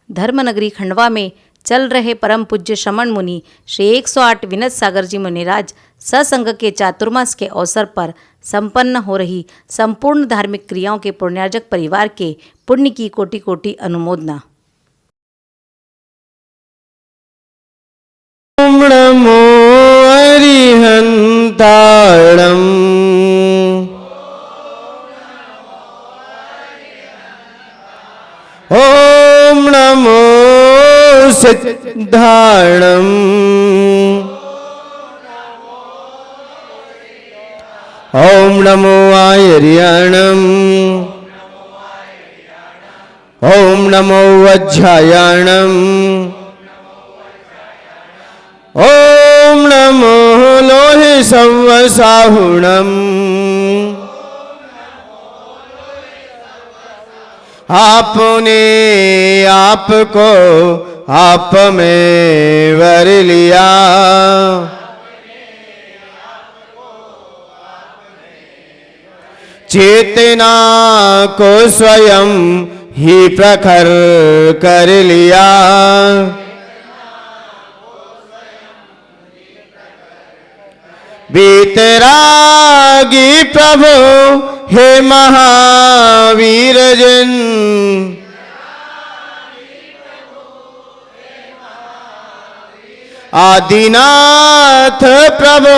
धर्मनगरी खंडवा में चल रहे परम पूज्य श्रमण मुनि श्री 108 विनत सागर जी मुनिराज सत्संग के चातुर्मास के अवसर पर संपन्न हो रही संपूर्ण धार्मिक क्रियाओं के पुण्यार्जक परिवार के पुण्य की कोटि कोटि अनुमोदना। ओम नमो अरिहंताणं ओम नमो सिद्धाणं ओम नमो आयर्याणं ओम नमो वज्रायाणं ओम नमो लोहे संवसाहुणम् आपने आपको आप में वर लिया, चेतना को स्वयं ही प्रखर कर लिया। वीतरागी प्रभु हे महावीर जन, आदिनाथ प्रभु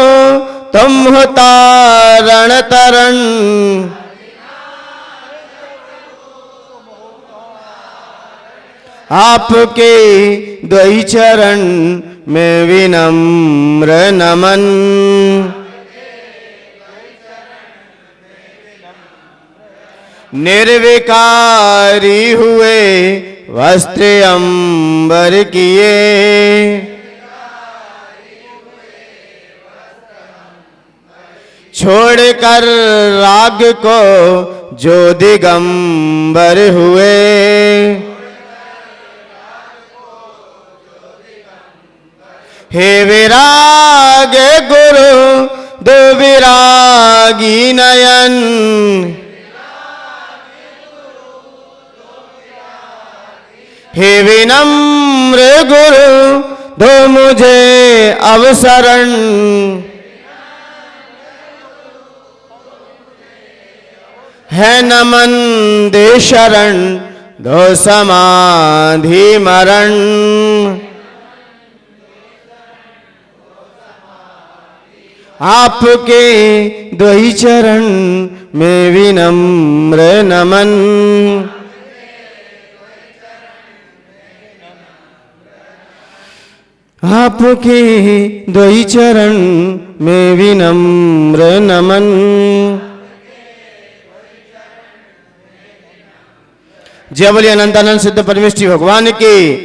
तुम हो तारण तरण, आपके द्वै चरण में विनम्र नमन। निर्विकारी हुए वस्त्र अंबर किए, छोड़कर राग को जो दिगंबर हुए, हे विराग गुरु दो विरागी नयन, हे विनम्र गुरु दो मुझे अवसरण, है नमन दे शरण दो समाधि मरण। आपके द्वै चरण में विनम्र नमन। आपके द्वै चरण में विनम्र नमन। जय बोलिए अनंतानंद सिद्ध परमेष्ठी भगवान की,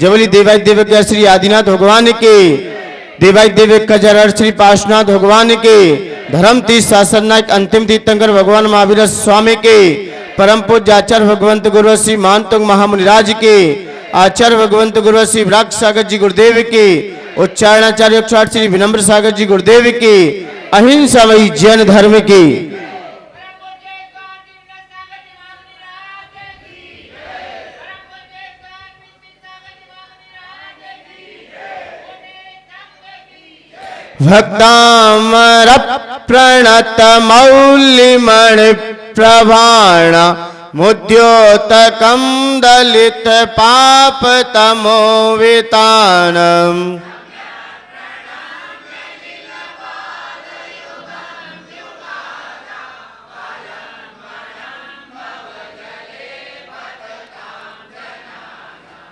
जय बोलिए देवाय देवक श्री आदिनाथ भगवान की, देवाय देवक कजर श्री पार्श्वनाथ भगवान के, धर्म तीर्थ शासन नायक अंतिम तीर्थंकर भगवान महावीर स्वामी के, परम पूज्य आचार्य भगवंत गुरु श्री मानतुंग महामुनिराज के, आचार्य भगवंत गुरु श्री विराग सागर जी गुरुदेव के, उच्चारणाचार्य श्री विनम्र सागर जी गुरुदेव के, अहिंसामयी जैन धर्म की। भक्तामर प्रणत मौलिमणि प्रभाण मुद्योतकं दलित पाप तमोवितानम,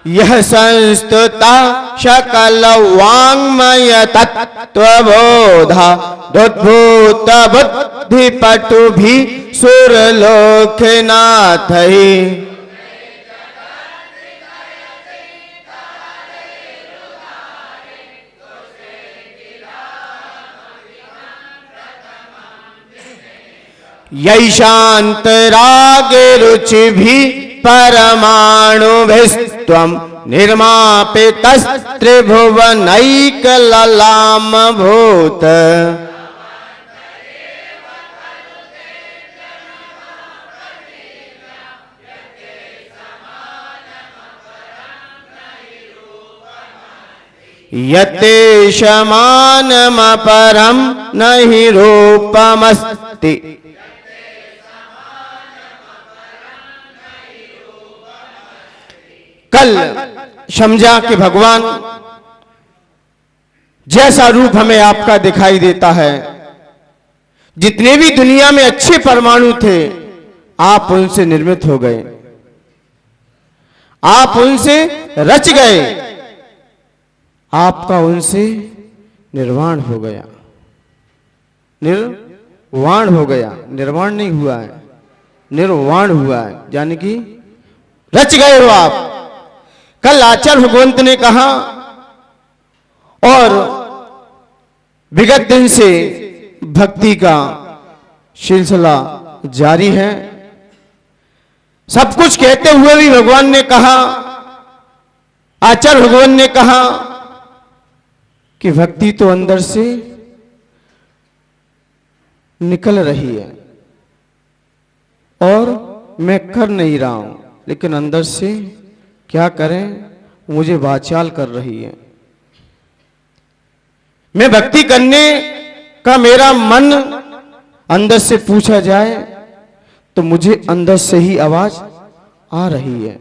यह संस्तुता शकल वाङ्मय तत्त्वबोधा दुद्भूत बुद्धि पटु भी सुरलोकनाथ ही, यही शांत राग रुचि भी परमाणु भिस्त्वं निर्मापितस्त्रिभुवनैक ललाम भूत, यते समानमपरं नहि रूपमस्ति। कल समझा कि भगवान जैसा रूप हमें आपका दिखाई देता है, जितने भी दुनिया में अच्छे परमाणु थे आप उनसे निर्मित हो गए, आप उनसे रच गए, आपका उनसे निर्वाण हो गया। निर्वाण हो गया, निर्वाण नहीं हुआ है, निर्वाण हुआ है, यानी कि रच गए हो आप। कल आचार्य भगवंत ने कहा और विगत दिन से भक्ति का सिलसिला जारी है। सब कुछ कहते हुए भी भगवान ने कहा, आचार्य भगवान ने कहा कि भक्ति तो अंदर से निकल रही है और मैं कर नहीं रहा हूं, लेकिन अंदर से क्या करें, मुझे वाचाल कर रही है। मैं भक्ति करने का मेरा मन अंदर से पूछा जाए तो मुझे अंदर से ही आवाज आ रही है,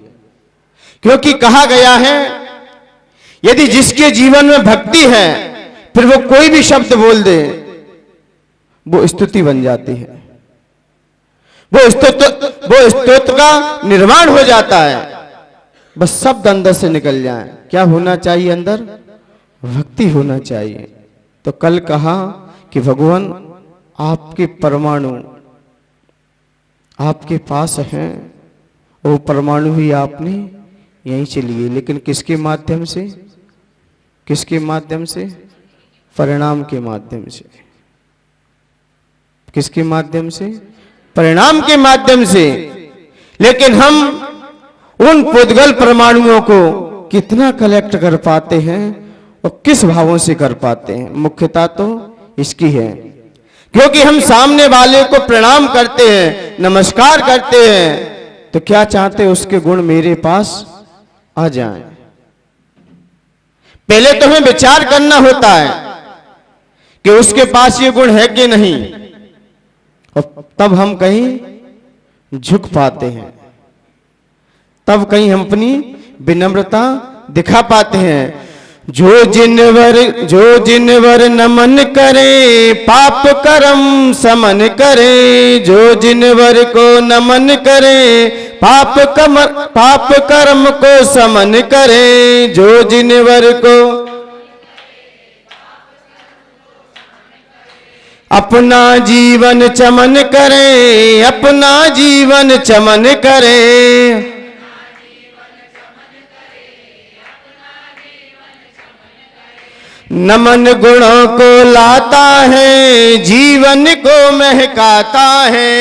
क्योंकि कहा गया है यदि जिसके जीवन में भक्ति है फिर वो कोई भी शब्द बोल दे वो स्तुति बन जाती है, वो स्तुति का निर्माण हो जाता है। बस शब्द अंदर से निकल जाए। क्या होना चाहिए अंदर? भक्ति होना चाहिए। तो कल कहा कि भगवान आपके परमाणु आपके पास हैं, वो परमाणु ही आपने यहीं से लिए, लेकिन किसके माध्यम से? किसके माध्यम से? परिणाम के माध्यम से। किसके माध्यम से? परिणाम के माध्यम से। लेकिन हम उन पुद्गल परमाणुओं को कितना कलेक्ट कर पाते हैं और किस भावों से कर पाते हैं? मुख्यता तो इसकी है, क्योंकि हम सामने वाले को प्रणाम करते हैं, नमस्कार करते हैं, तो क्या चाहते हैं उसके गुण मेरे पास आ जाएं। पहले तो हमें विचार करना होता है कि उसके पास ये गुण है कि नहीं, और तब हम कहीं झुक पाते हैं, तब कहीं हम अपनी विनम्रता दिखा पाते हैं। जो जिनवर नमन करे पाप कर्म समन करे, जो जिनवर को नमन करे पाप कर्म को समन करे, जो जिनवर को अपना जीवन चमन करे, अपना जीवन चमन करे। नमन गुणों को लाता है, जीवन को महकाता है।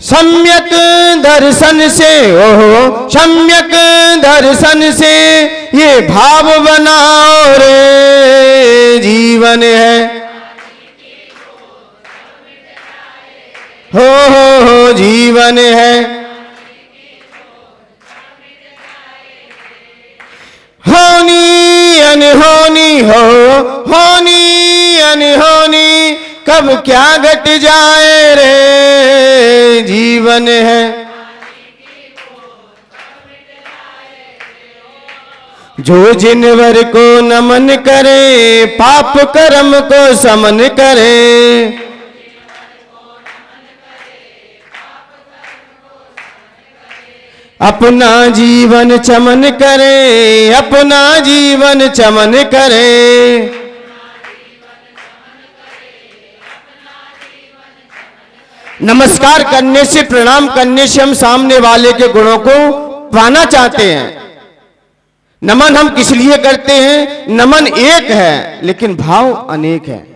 सम्यक दर्शन से, ओहो सम्यक दर्शन से ये भाव बनाओ रे, जीवन है। हो जीवन है। होनी अनहोनी हो, होनी अनहोनी कब क्या घट जाए रे, जीवन है। जो जिनवर को नमन करे पाप कर्म को समन करे, अपना जीवन चमन करे, अपना जीवन चमन करे। नमस्कार करने से, प्रणाम करने से हम सामने वाले के गुणों को पाना चाहते हैं। नमन हम किस लिए करते हैं? नमन एक है लेकिन भाव अनेक है।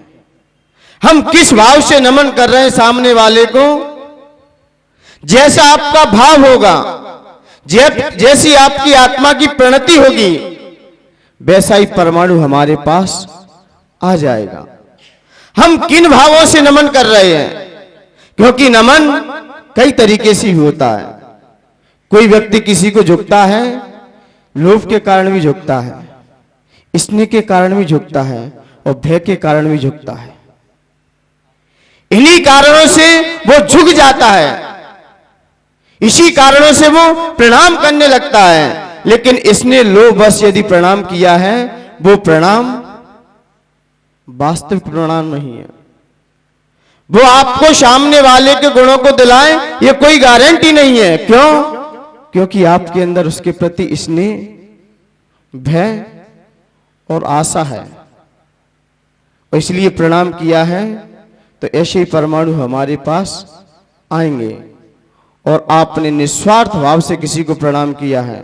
हम किस भाव से नमन कर रहे हैं सामने वाले को, जैसा आपका भाव होगा, जैसी आपकी आत्मा की प्रणति होगी, वैसा ही परमाणु हमारे पास आ जाएगा। हम किन भावों से नमन कर रहे हैं? क्योंकि नमन कई तरीके से होता है। कोई व्यक्ति किसी को झुकता है, लोभ के कारण भी झुकता है, स्नेह के कारण भी झुकता है और भय के कारण भी झुकता है। इन्हीं कारणों से वो झुक जाता है, इसी कारणों से वो प्रणाम करने लगता है। लेकिन इसने लोभ बस यदि प्रणाम किया है, वो प्रणाम वास्तविक प्रणाम नहीं है। वो आपको सामने वाले के गुणों को दिलाए, ये कोई गारंटी नहीं है। क्यों? क्योंकि आपके अंदर उसके प्रति स्नेह, भय और आशा है, और इसलिए प्रणाम किया है। तो ऐसे ही परमाणु हमारे पास आएंगे। और आपने निस्वार्थ भाव से किसी को प्रणाम किया है,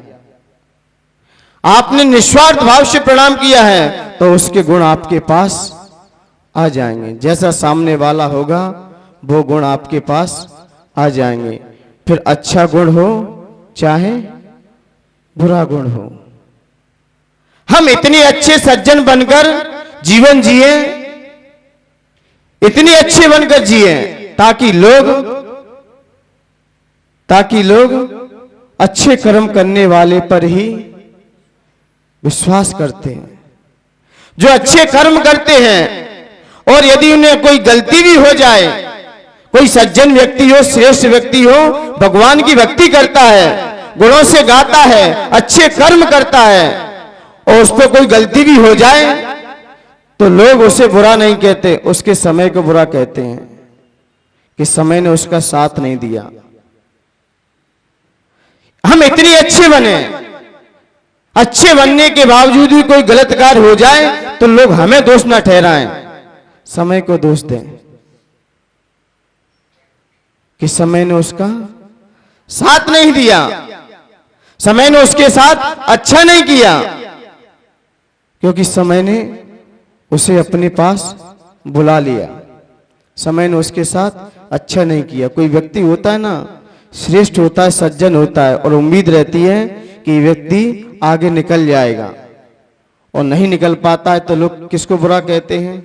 आपने निस्वार्थ भाव से प्रणाम किया है, तो उसके गुण आपके पास आ जाएंगे। जैसा सामने वाला होगा वो गुण आपके पास आ जाएंगे। फिर अच्छा गुण हो चाहे बुरा गुण हो। हम इतने अच्छे सज्जन बनकर जीवन जिए, इतने अच्छे बनकर जिए ताकि लोग अच्छे कर्म करने वाले पर ही विश्वास करते हैं। जो अच्छे कर्म करते हैं और यदि उन्हें कोई गलती भी हो जाए, कोई सज्जन व्यक्ति हो, श्रेष्ठ व्यक्ति हो, भगवान की भक्ति करता है, गुणों से गाता है, अच्छे कर्म करता है, और उस पर कोई गलती भी हो जाए तो लोग उसे बुरा नहीं कहते, उसके समय को बुरा कहते हैं कि समय ने उसका साथ नहीं दिया। हम इतने अच्छे बने, अच्छे बनने के बावजूद भी कोई गलत कार्य हो जाए तो लोग हमें दोष ना ठहराएं, समय को दोष दें कि समय ने उसका साथ नहीं दिया, समय ने उसके साथ अच्छा नहीं किया, क्योंकि समय ने उसे अपने पास बुला लिया, समय ने उसके साथ अच्छा नहीं किया। कोई व्यक्ति होता है ना, श्रेष्ठ होता है, सज्जन होता है, और उम्मीद रहती है कि व्यक्ति आगे निकल जाएगा, और नहीं निकल पाता है तो लोग किसको बुरा कहते हैं?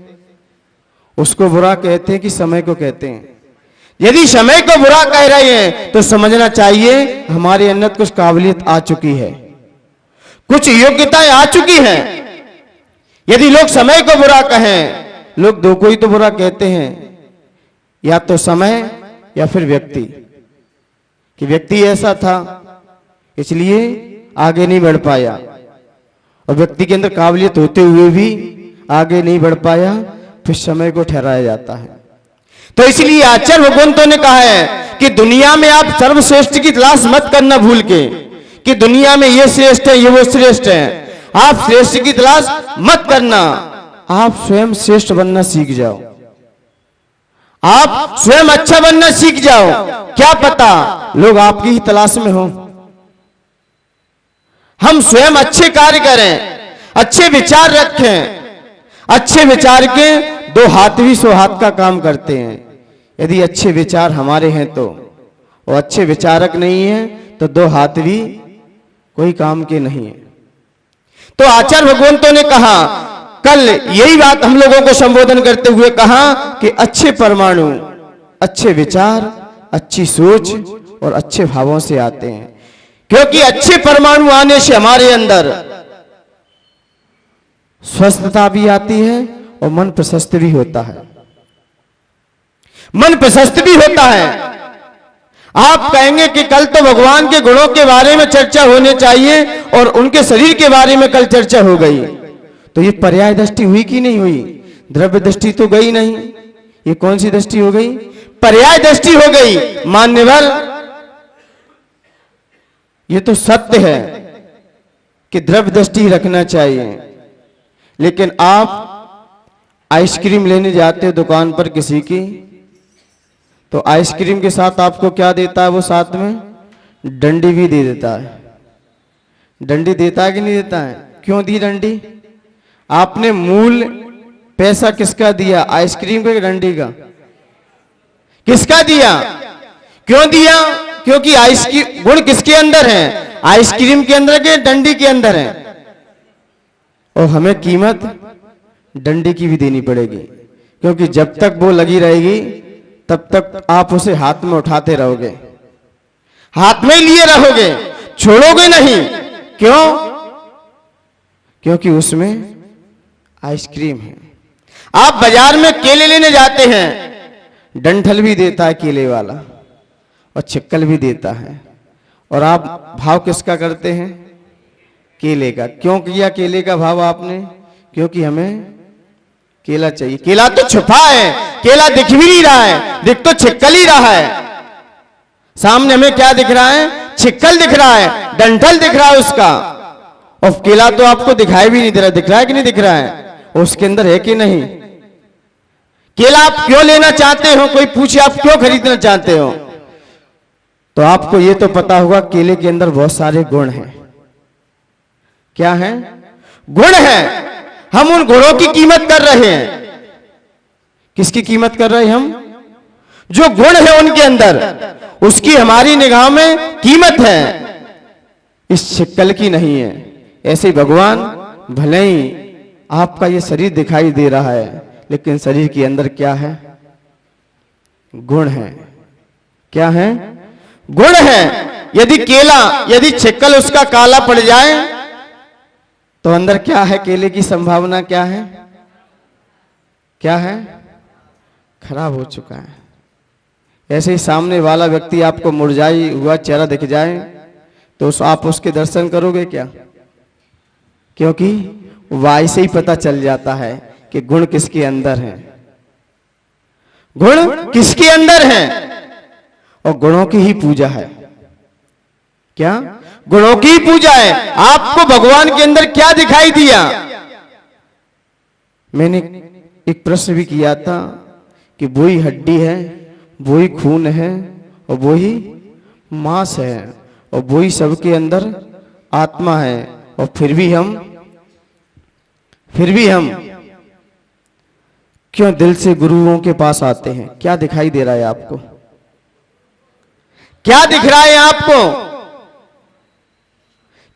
उसको बुरा कहते हैं कि समय को कहते हैं। यदि समय को बुरा कह रहे हैं तो समझना चाहिए हमारे अंदर कुछ काबिलियत आ चुकी है, कुछ योग्यताएं आ चुकी हैं। यदि लोग समय को बुरा कहें, लोग दो को ही तो बुरा कहते हैं, या तो समय या फिर व्यक्ति, कि व्यक्ति ऐसा था इसलिए आगे नहीं बढ़ पाया, और व्यक्ति के अंदर काबिलियत होते हुए भी आगे नहीं बढ़ पाया, फिर समय को ठहराया जाता है। तो इसलिए आचार्य भगवंतों ने कहा है कि दुनिया में आप सर्वश्रेष्ठ की तलाश मत करना भूल के, कि दुनिया में ये श्रेष्ठ है, ये वो श्रेष्ठ है। आप श्रेष्ठ की तलाश मत करना, आप स्वयं श्रेष्ठ बनना सीख जाओ, आप स्वयं अच्छा बनना सीख जाओ। क्या पता लोग आपकी ही तलाश में हो। हम स्वयं अच्छे कार्य करें, अच्छे विचार रखें। अच्छे विचार के दो हाथ भी सौ हाथ का काम करते हैं। यदि अच्छे विचार हमारे हैं तो, और अच्छे विचारक नहीं है तो दो हाथ भी कोई काम के नहीं है। तो आचार्य भगवंतों ने कहा, कल यही बात हम लोगों को संबोधन करते हुए कहा कि अच्छे परमाणु, अच्छे विचार, अच्छी सोच और अच्छे भावों से आते हैं। क्योंकि अच्छे परमाणु आने से हमारे अंदर स्वस्थता भी आती है और मन प्रशस्त भी होता है, मन प्रशस्त भी होता है। आप कहेंगे कि कल तो भगवान के गुणों के बारे में चर्चा होनी चाहिए और उनके शरीर के बारे में कल चर्चा हो गई, तो ये पर्याय दृष्टि हुई कि नहीं हुई? द्रव्य दृष्टि तो गई नहीं, ये कौन सी दृष्टि हो गई? पर्याय दृष्टि हो गई। मान्यवर, ये तो सत्य है कि द्रव्य दृष्टि रखना चाहिए, लेकिन आप आइसक्रीम लेने जाते हो दुकान पर किसी की, तो आइसक्रीम के साथ आपको क्या देता है? वो साथ में डंडी भी दे देता है। डंडी देता है कि नहीं देता है? क्यों दी डंडी? आपने मूल पैसा किसका दिया? आइसक्रीम का, डंडी का? किसका दिया? क्यों दिया? क्योंकि आइसक्रीम गुण किसके अंदर है? आइसक्रीम के अंदर के डंडी के अंदर है, और हमें कीमत डंडी की भी देनी पड़ेगी, क्योंकि जब तक वो लगी रहेगी तब तक आप उसे हाथ में उठाते रहोगे। हाथ में लिए रहोगे, छोड़ोगे नहीं। क्यों? क्योंकि उसमें आइसक्रीम है। आप बाजार में केले लेने जाते हैं, डंठल भी देता है केले वाला और छिक्कल भी देता है, और आप भाव किसका करते हैं? केले का। क्यों किया केले का भाव आपने? क्योंकि हमें केला चाहिए। केला तो छुपा है, केला दिख भी नहीं रहा है, दिख तो छिक्कल ही रहा है। सामने हमें क्या दिख रहा है? छिक्कल दिख रहा है, डंठल दिख रहा है उसका, और केला तो आपको दिखाई भी नहीं दे रहा। दिख रहा है कि नहीं दिख रहा है? उसके अंदर है कि नहीं? केला आप क्यों लेना चाहते हो? कोई पूछे आप क्यों खरीदना चाहते हो, तो आपको ये तो पता होगा केले के अंदर बहुत सारे गुण हैं। क्या है? गुण है। हम उन गुणों की कीमत कर रहे हैं। किसकी कीमत कर रहे हैं हम? जो गुण है उनके अंदर, उसकी हमारी निगाह में कीमत है, इस छिक्कल की नहीं है। ऐसे ही भगवान, भले ही आपका ये शरीर दिखाई दे रहा है, लेकिन शरीर के अंदर क्या है? गुण है। क्या है? गुण है। यदि केला, यदि छिक्कल उसका काला पड़ जाए तो अंदर क्या है? केले की संभावना क्या है? क्या है? खराब हो चुका है। ऐसे ही सामने वाला व्यक्ति आपको मुरझाई हुआ चेहरा दिख जाए तो आप उसके दर्शन करोगे क्या? क्योंकि वाय से ही पता चल जाता है कि गुण किसके अंदर है, गुण किसके अंदर है, और गुणों की ही पूजा है। क्या? गुणों की ही पूजा है। आपको भगवान के अंदर क्या दिखाई दिया? मैंने एक प्रश्न भी किया था कि वो ही हड्डी है, वो ही खून है, और वो ही मांस है, और वो ही सबके अंदर आत्मा है, और फिर भी हम क्यों दिल से गुरुओं के पास आते हैं? क्या दिखाई दे रहा है आपको? क्या दिख रहा है आपको?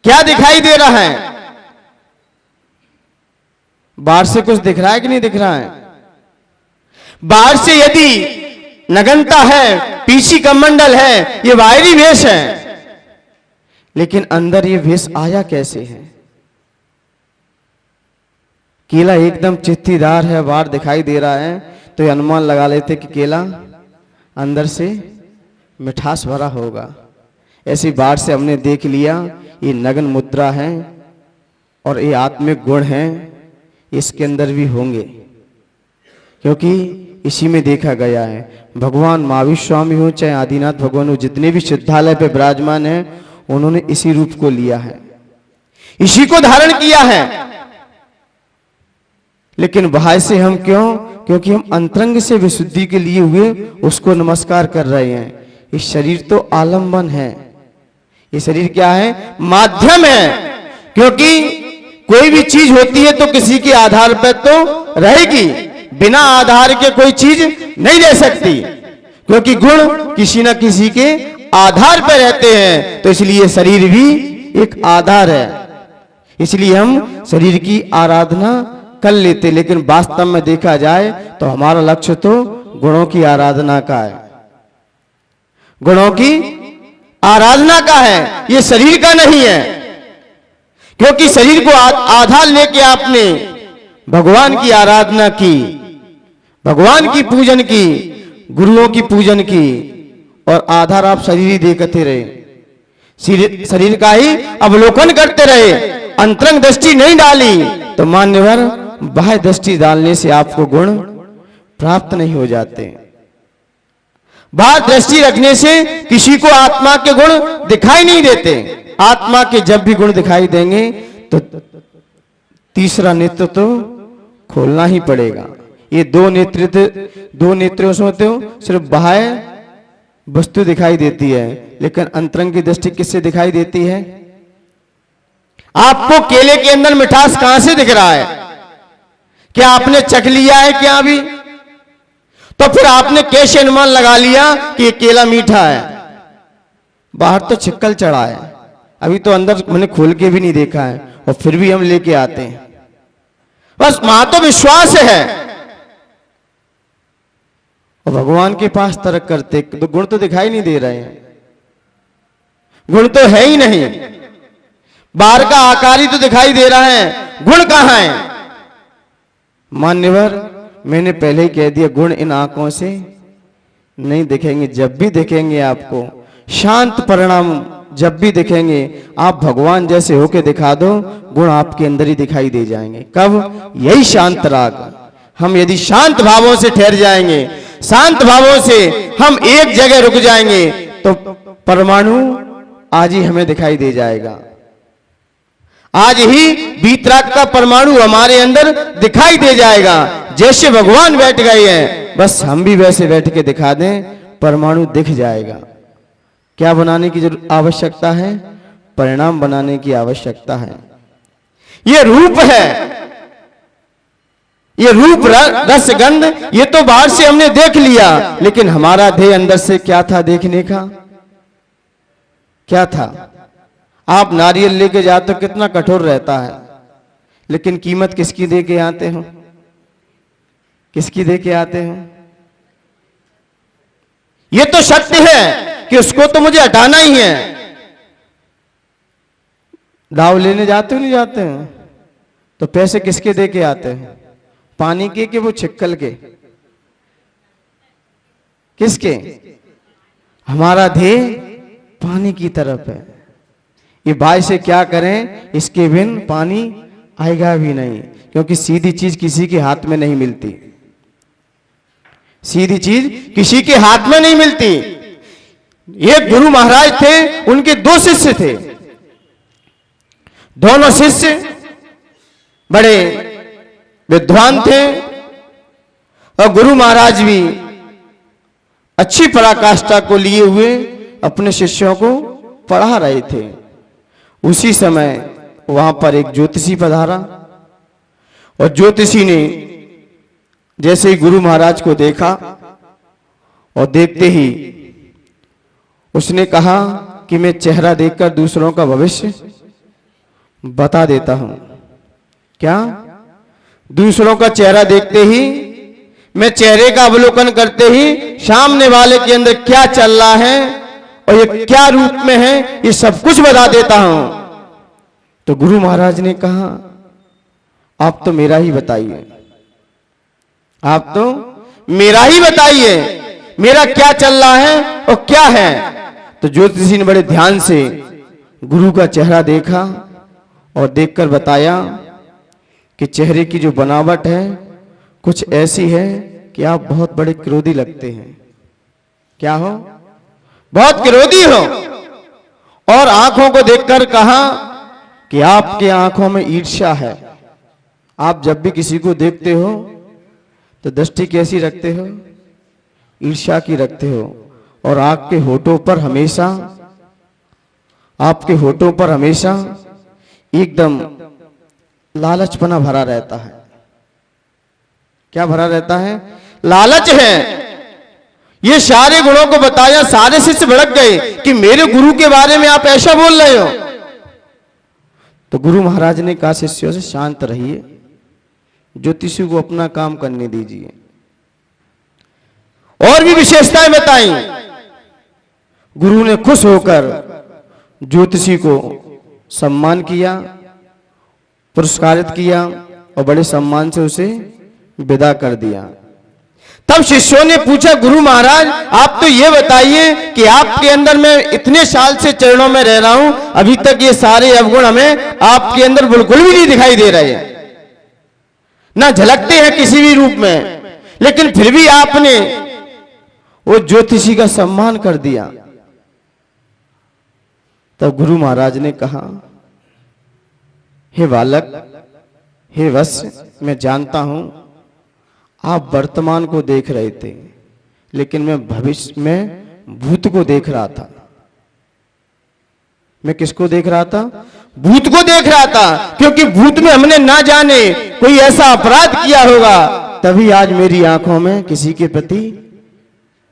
क्या दिखाई दे रहा है? बाहर से कुछ दिख रहा है कि नहीं दिख रहा है? बाहर से यदि नगनता है, पीछी कमंडल है, ये बाहरी वेश है, लेकिन अंदर ये वेश आया कैसे है? केला एकदम चित्तीदार है, बाहर दिखाई दे रहा है, तो ये अनुमान लगा लेते कि केला अंदर से मिठास भरा होगा। ऐसी बाहर से हमने देख लिया ये नगन मुद्रा है, और ये आत्मिक गुण हैं, इसके अंदर भी होंगे, क्योंकि इसी में देखा गया है। भगवान महावीर स्वामी हो चाहे आदिनाथ भगवान हो, जितने भी सिद्धालय पे विराजमान हैं, उन्होंने इसी रूप को लिया है, इसी को धारण किया है। लेकिन बाहर से हम क्यों? क्योंकि हम अंतरंग से विशुद्धि के लिए हुए उसको नमस्कार कर रहे हैं। ये शरीर तो आलंबन है, ये शरीर क्या है? माध्यम है। क्योंकि कोई भी चीज होती है तो किसी के आधार पर तो रहेगी, बिना आधार के कोई चीज नहीं रह सकती, क्योंकि गुण किसी न किसी के आधार पर रहते हैं। तो इसलिए शरीर भी एक आधार है, इसलिए हम शरीर की आराधना कर लेते। लेकिन वास्तव में देखा जाए तो हमारा लक्ष्य तो गुणों की आराधना का है, गुणों की आराधना का है, ये शरीर का नहीं है। क्योंकि शरीर को आधार लेके आपने भगवान की आराधना की, भगवान की पूजन की, गुरुओं की पूजन की, और आधार आप शरीर ही देखते रहे, शरीर का ही अवलोकन करते रहे, अंतरंग दृष्टि नहीं डाली, तो मान्यवर बाह्य दृष्टि डालने से आपको गुण प्राप्त नहीं हो जाते। बाहर दृष्टि रखने से किसी को आत्मा के गुण दिखाई नहीं देते। आत्मा के जब भी गुण दिखाई देंगे तो तीसरा नेत्र तो खोलना ही पड़ेगा। ये दो नेत्रों से होते हो सिर्फ बाह्य वस्तु दिखाई देती है, लेकिन अंतरंग की दृष्टि किससे दिखाई देती है? आपको केले के अंदर मिठास कहां से दिख रहा है? क्या आपने चख लिया है क्या अभी? तो फिर आपने कैसे अनुमान लगा लिया कि ये केला मीठा है? बाहर तो छिक्कल चढ़ा है, अभी तो अंदर मैंने खोल के भी नहीं देखा है, और फिर भी हम लेके आते हैं। बस वहां तो विश्वास है, और भगवान के पास तर्क करते तो गुण तो दिखाई नहीं दे रहे हैं। गुण तो है ही नहीं। बाहर का आकार ही तो दिखाई दे रहा है, गुण कहाँ है? मान्यवर, मैंने पहले ही कह दिया, गुण इन आंखों से नहीं दिखेंगे। जब भी दिखेंगे आपको शांत परिणाम, जब भी दिखेंगे आप भगवान जैसे होके दिखा दो, गुण आपके अंदर ही दिखाई दे जाएंगे। कब? यही शांत राग। हम यदि शांत भावों से ठहर जाएंगे, शांत भावों से हम एक जगह रुक जाएंगे, तो परमाणु आज ही हमें दिखाई दे जाएगा। आज ही वीतराग का परमाणु हमारे अंदर दिखाई दे जाएगा। जैसे भगवान बैठ गए हैं, बस हम भी वैसे बैठ के दिखा दें, परमाणु दिख जाएगा। क्या बनाने की आवश्यकता है? परिणाम बनाने की आवश्यकता है। ये रूप है, ये रूप रस गंध, ये तो बाहर से हमने देख लिया, लेकिन हमारा ध्येय अंदर से क्या था देखने का? क्या था? आप नारियल लेके जाते हो, कितना कठोर रहता है, लेकिन कीमत किसकी दे के आते हो? किसकी दे के आते हो? ये तो सत्य है कि उसको तो मुझे हटाना ही है। दाव लेने जाते हो नहीं जाते हो? तो पैसे किसके दे के आते हैं? पानी के कि वो छिक्कल के? किसके? हमारा ध्येय पानी की तरफ है। ये भाई से क्या करें, इसके बिन पानी आएगा भी नहीं, क्योंकि सीधी चीज किसी के हाथ में नहीं मिलती। सीधी चीज किसी के हाथ में नहीं मिलती। ये गुरु महाराज थे, उनके दो शिष्य थे। दोनों शिष्य बड़े विद्वान थे और गुरु महाराज भी अच्छी पराकाष्ठा को लिए हुए अपने शिष्यों को पढ़ा रहे थे। उसी समय वहां पर एक ज्योतिषी पधारा और ज्योतिषी ने जैसे ही गुरु महाराज को देखा और देखते ही उसने कहा कि मैं चेहरा देखकर दूसरों का भविष्य बता देता हूं। क्या? दूसरों का चेहरा देखते ही, मैं चेहरे का अवलोकन करते ही सामने वाले के अंदर क्या चल रहा है और ये क्या रूप में है, ये सब कुछ बता देता हूं। तो गुरु महाराज ने कहा, आप तो मेरा ही बताइए, आप तो मेरा ही बताइए, मेरा क्या चल रहा है और क्या है। तो ज्योतिषी ने बड़े ध्यान से गुरु का चेहरा देखा और देखकर बताया कि चेहरे की जो बनावट है कुछ ऐसी है कि आप बहुत बड़े क्रोधी लगते हैं। क्या हो? बहुत क्रोधी हो। और आंखों को देखकर कहा कि आपके आंखों में ईर्ष्या है। आप जब भी किसी को देखते हो तो दृष्टि कैसी रखते हो? ईर्ष्या की रखते हो। और आपके होठों पर हमेशा, आपके होठों पर हमेशा एकदम लालचपना भरा रहता है। क्या भरा रहता है? लालच है। ये सारे गुणों को बताया, सारे शिष्य भड़क गए कि मेरे गुरु के बारे में आप ऐसा बोल रहे हो। तो गुरु महाराज ने कहा, शिष्यों से शांत रहिए, ज्योतिषी को अपना काम करने दीजिए। और भी विशेषताएं बताई। गुरु ने खुश होकर ज्योतिषी को सम्मान किया, पुरस्कारित किया और बड़े सम्मान से उसे विदा कर दिया। तब शिष्यों ने पूछा, गुरु महाराज आप तो ये बताइए कि आपके अंदर मैं इतने साल से चरणों में रह रहा हूं, अभी तक ये सारे अवगुण हमें आपके अंदर बिल्कुल भी नहीं दिखाई दे रहे हैं, ना झलकते हैं किसी भी रूप में, लेकिन फिर भी आपने वो ज्योतिषी का सम्मान कर दिया। तब गुरु महाराज ने कहा, हे बालक, हे वत्स, मैं जानता हूं आप वर्तमान को देख रहे थे, लेकिन मैं भविष्य में भूत को देख रहा था। मैं किसको देख रहा था? भूत को देख रहा था, क्योंकि भूत में हमने ना जाने कोई ऐसा अपराध किया होगा, तभी आज मेरी आंखों में किसी के प्रति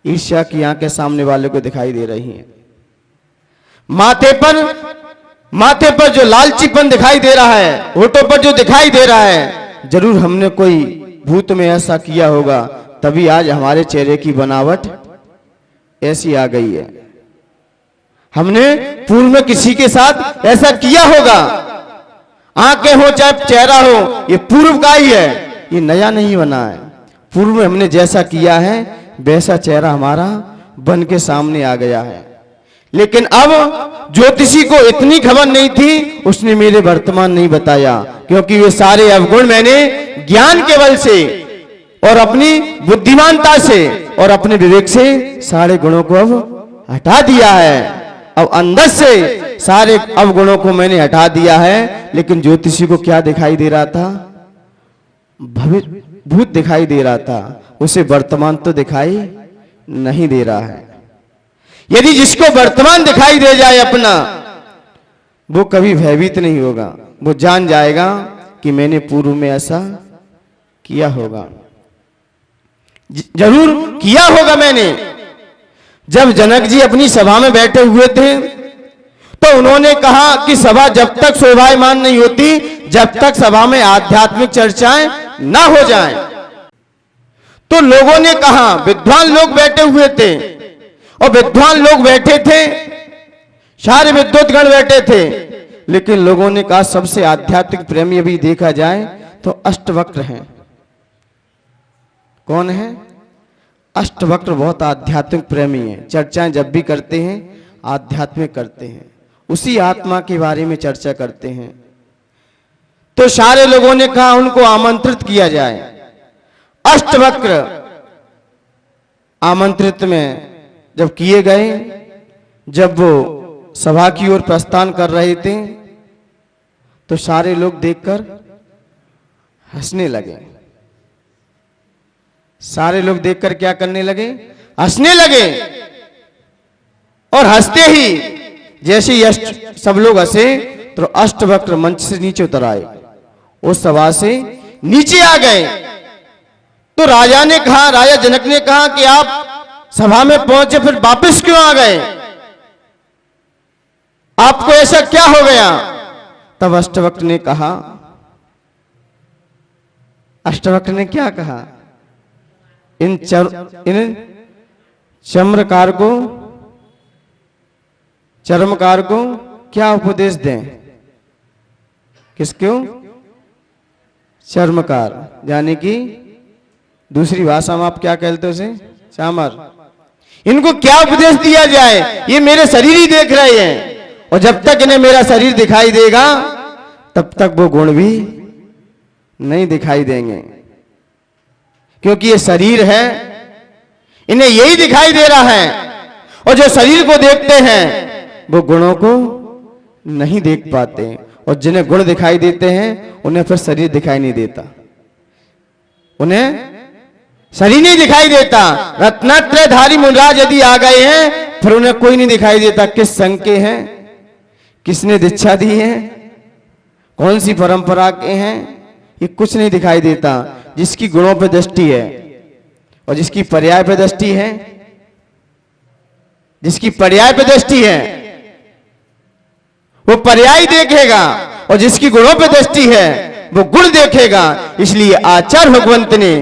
ईर्ष्या की आंखें सामने वाले को दिखाई दे रही हैं। माथे पर जो लालचीपन दिखाई दे रहा है, होठों पर जो दिखाई दे रहा है, जरूर हमने कोई भूत में ऐसा किया होगा, तभी आज हमारे चेहरे की बनावट ऐसी आ गई है। हमने पूर्व में किसी के साथ ऐसा किया होगा। आंखें हो चाहे चेहरा हो, ये पूर्व का ही है, ये नया नहीं बना है। पूर्व में हमने जैसा किया है वैसा चेहरा हमारा बन के सामने आ गया है। लेकिन अब ज्योतिषी को इतनी खबर नहीं थी, उसने मेरे वर्तमान नहीं बताया, क्योंकि वे सारे अवगुण मैंने ज्ञान के बल से और अपनी बुद्धिमानता से और अपने विवेक से सारे गुणों को अब हटा दिया है। अब अंदर से सारे अवगुणों को मैंने हटा दिया है। लेकिन ज्योतिषी को क्या दिखाई दे रहा था? भविष्य भूत दिखाई दे रहा था, उसे वर्तमान तो दिखाई नहीं दे रहा है। यदि जिसको वर्तमान दिखाई दे जाए अपना, वो कभी भयभीत नहीं होगा। वो जान जाएगा कि मैंने पूर्व में ऐसा किया होगा, जरूर किया होगा मैंने। जब जनक जी अपनी सभा में बैठे हुए थे तो उन्होंने कहा कि सभा जब तक शोभायमान नहीं होती, जब तक सभा में आध्यात्मिक चर्चाएं ना हो जाएं। तो लोगों ने कहा, विद्वान लोग बैठे हुए थे और विद्वान लोग बैठे थे, सारे विद्वत गण बैठे थे, लेकिन लोगों ने कहा सबसे आध्यात्मिक प्रेमी अभी देखा जाए तो अष्टवक्र हैं। कौन है? अष्टवक्र बहुत आध्यात्मिक प्रेमी हैं। चर्चाएं जब भी करते हैं आध्यात्मिक करते हैं, उसी आत्मा के बारे में चर्चा करते हैं। तो सारे लोगों ने कहा उनको आमंत्रित किया जाए। अष्टवक्र आमंत्रित में जब किए गए, जब वो सभा की ओर प्रस्थान कर रहे थे तो सारे लोग देखकर हंसने लगे। सारे लोग देखकर क्या करने लगे? हंसने लगे। और हंसते ही जैसे ही सब लोग हंसे तो अष्टवक्र मंच से नीचे उतर आए, उस सभा से नीचे आ गए। तो राजा ने कहा, राजा जनक ने कहा कि आप सभा में पहुंचे फिर वापस क्यों आ गए? आपको ऐसा क्या हो गया? तब अष्टवक्र ने कहा, अष्टवक्र ने क्या कहा? इन चर्मकार को क्या उपदेश दें? किसको? चर्मकार, यानी कि दूसरी भाषा में आप क्या कहते हो उसे? चामर। इनको क्या उपदेश दिया जाए? ये मेरे शरीर ही देख रहे हैं, और जब तक इन्हें मेरा शरीर दिखाई देगा तब तक वो गुण भी नहीं दिखाई देंगे, क्योंकि ये शरीर है, इन्हें यही दिखाई दे रहा है। और जो शरीर को देखते हैं वो गुणों को नहीं देख पाते, और जिन्हें गुण दिखाई देते हैं उन्हें फिर शरीर दिखाई नहीं देता, उन्हें शरीर नहीं दिखाई देता। रत्नत्रयधारी मुनिराज यदि आ गए हैं फिर उन्हें कोई नहीं दिखाई देता। किस संघ के हैं, किसने दीक्षा दी है, कौन सी परंपरा के हैं, ये कुछ नहीं दिखाई देता। जिसकी गुणों पे दृष्टि है और जिसकी पर्याय पे दृष्टि है, जिसकी पर्याय पे दृष्टि है वो पर्याय देखेगा, और जिसकी गुणों पे दृष्टि है वो गुण देखेगा। इसलिए आचार्य भगवंत ने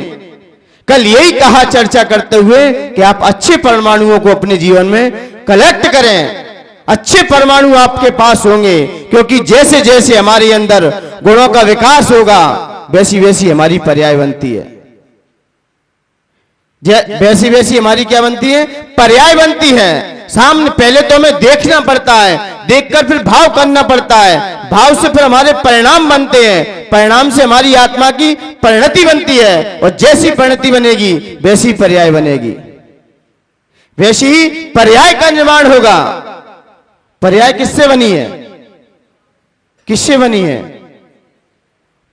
कल यही कहा चर्चा करते हुए कि आप अच्छे परमाणुओं को अपने जीवन में कलेक्ट करें। अच्छे परमाणु आपके पास होंगे, क्योंकि जैसे जैसे हमारे अंदर गुणों का विकास होगा वैसी वैसी हमारी पर्याय बनती है। वैसी वैसी हमारी क्या बनती है? पर्याय बनती है। सामने पहले तो हमें देखना पड़ता है, देखकर फिर भाव करना पड़ता है, भाव से फिर हमारे परिणाम बनते हैं, परिणाम से हमारी आत्मा की परिणति बनती है, और जैसी परिणति बनेगी वैसी पर्याय बनेगी, वैसी ही पर्याय का निर्माण होगा। पर्याय किससे बनी है? किससे बनी है?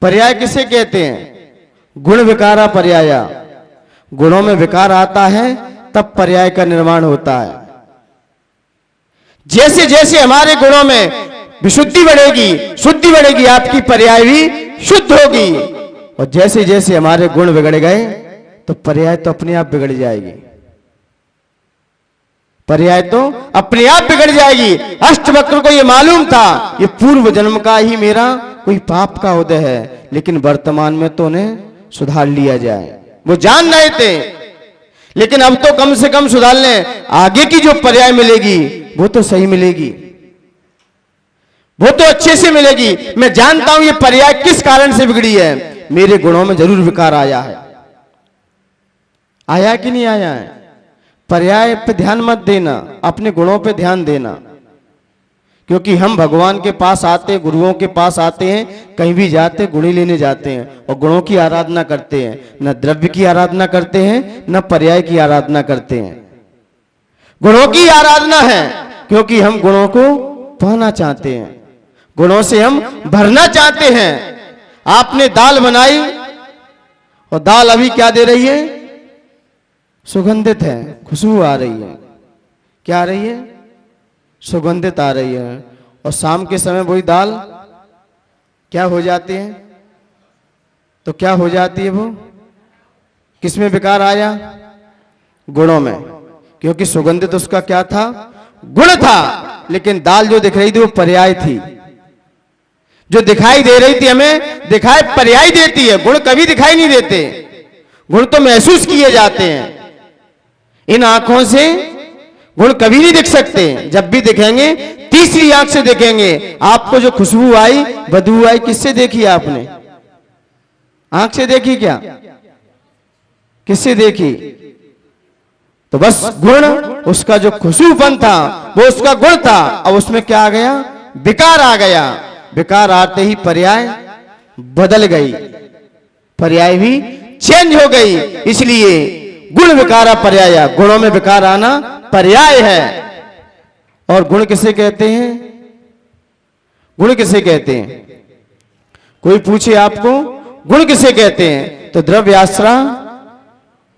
पर्याय किसे कहते हैं? गुण विकारा पर्याया। गुणों में विकार आता है तब पर्याय का निर्माण होता है। जैसे जैसे हमारे गुणों में विशुद्धि बढ़ेगी, शुद्धि बढ़ेगी, आपकी पर्याय भी शुद्ध होगी। और जैसे जैसे हमारे गुण बिगड़ गए तो पर्याय तो अपने आप बिगड़ जाएगी, पर्याय तो अपने आप बिगड़ जाएगी। अष्टवक्र को यह मालूम था ये पूर्व जन्म का ही मेरा कोई पाप का उदय है, लेकिन वर्तमान में तो उन्हें सुधार लिया जाए, वो जान रहे थे। लेकिन अब तो कम से कम सुधार लें, आगे की जो पर्याय मिलेगी वो तो सही मिलेगी, वो तो अच्छे से मिलेगी। मैं जानता हूं ये पर्याय किस कारण से बिगड़ी है, मेरे गुणों में जरूर विकार आया है। आया कि नहीं आया है? पर्याय पे ध्यान मत देना, अपने गुणों पे ध्यान देना। क्योंकि हम भगवान के पास आते हैं, गुरुओं के पास आते हैं, कहीं भी जाते हैं गुण ही लेने जाते हैं और गुणों की आराधना करते हैं। न द्रव्य की आराधना करते हैं, न पर्याय की आराधना करते हैं। गुणों की आराधना है क्योंकि हम गुणों को पाना चाहते हैं, गुणों से हम भरना चाहते हैं। आपने दाल बनाई और दाल अभी क्या दे रही है? सुगंधित है, खुशबू आ रही है। क्या आ रही है? सुगंधित आ रही है। और शाम के समय वही दाल क्या हो जाती है? तो क्या हो जाती है वो? किसमें विकार आया? गुणों में। क्योंकि सुगंधित उसका क्या था? गुण था। लेकिन दाल जो दिख रही थी वो पर्याय थी। जो दिखाई दे रही थी हमें, दिखाई पर्याय देती है, गुण कभी दिखाई नहीं देते। गुण तो महसूस किए जाते हैं। इन आंखों से गुण कभी नहीं दिख सकते। जब भी दिखेंगे तीसरी आंख से देखेंगे। आपको जो खुशबू आई, बदबू आई, किससे देखी आपने? आंख से देखी क्या? किससे देखी? तो बस गुण, उसका जो खुशबूपन था वो उसका गुण था। अब उसमें क्या आ गया? विकार आ गया। विकार आते ही पर्याय बदल गई, पर्याय भी चेंज हो गई। इसलिए गुण विकारा पर्याय, गुणों में विकार आना पर्याय है। और गुण किसे कहते हैं? गुण किसे कहते हैं? कोई पूछे आपको गुण किसे कहते हैं, तो द्रव्य आश्रय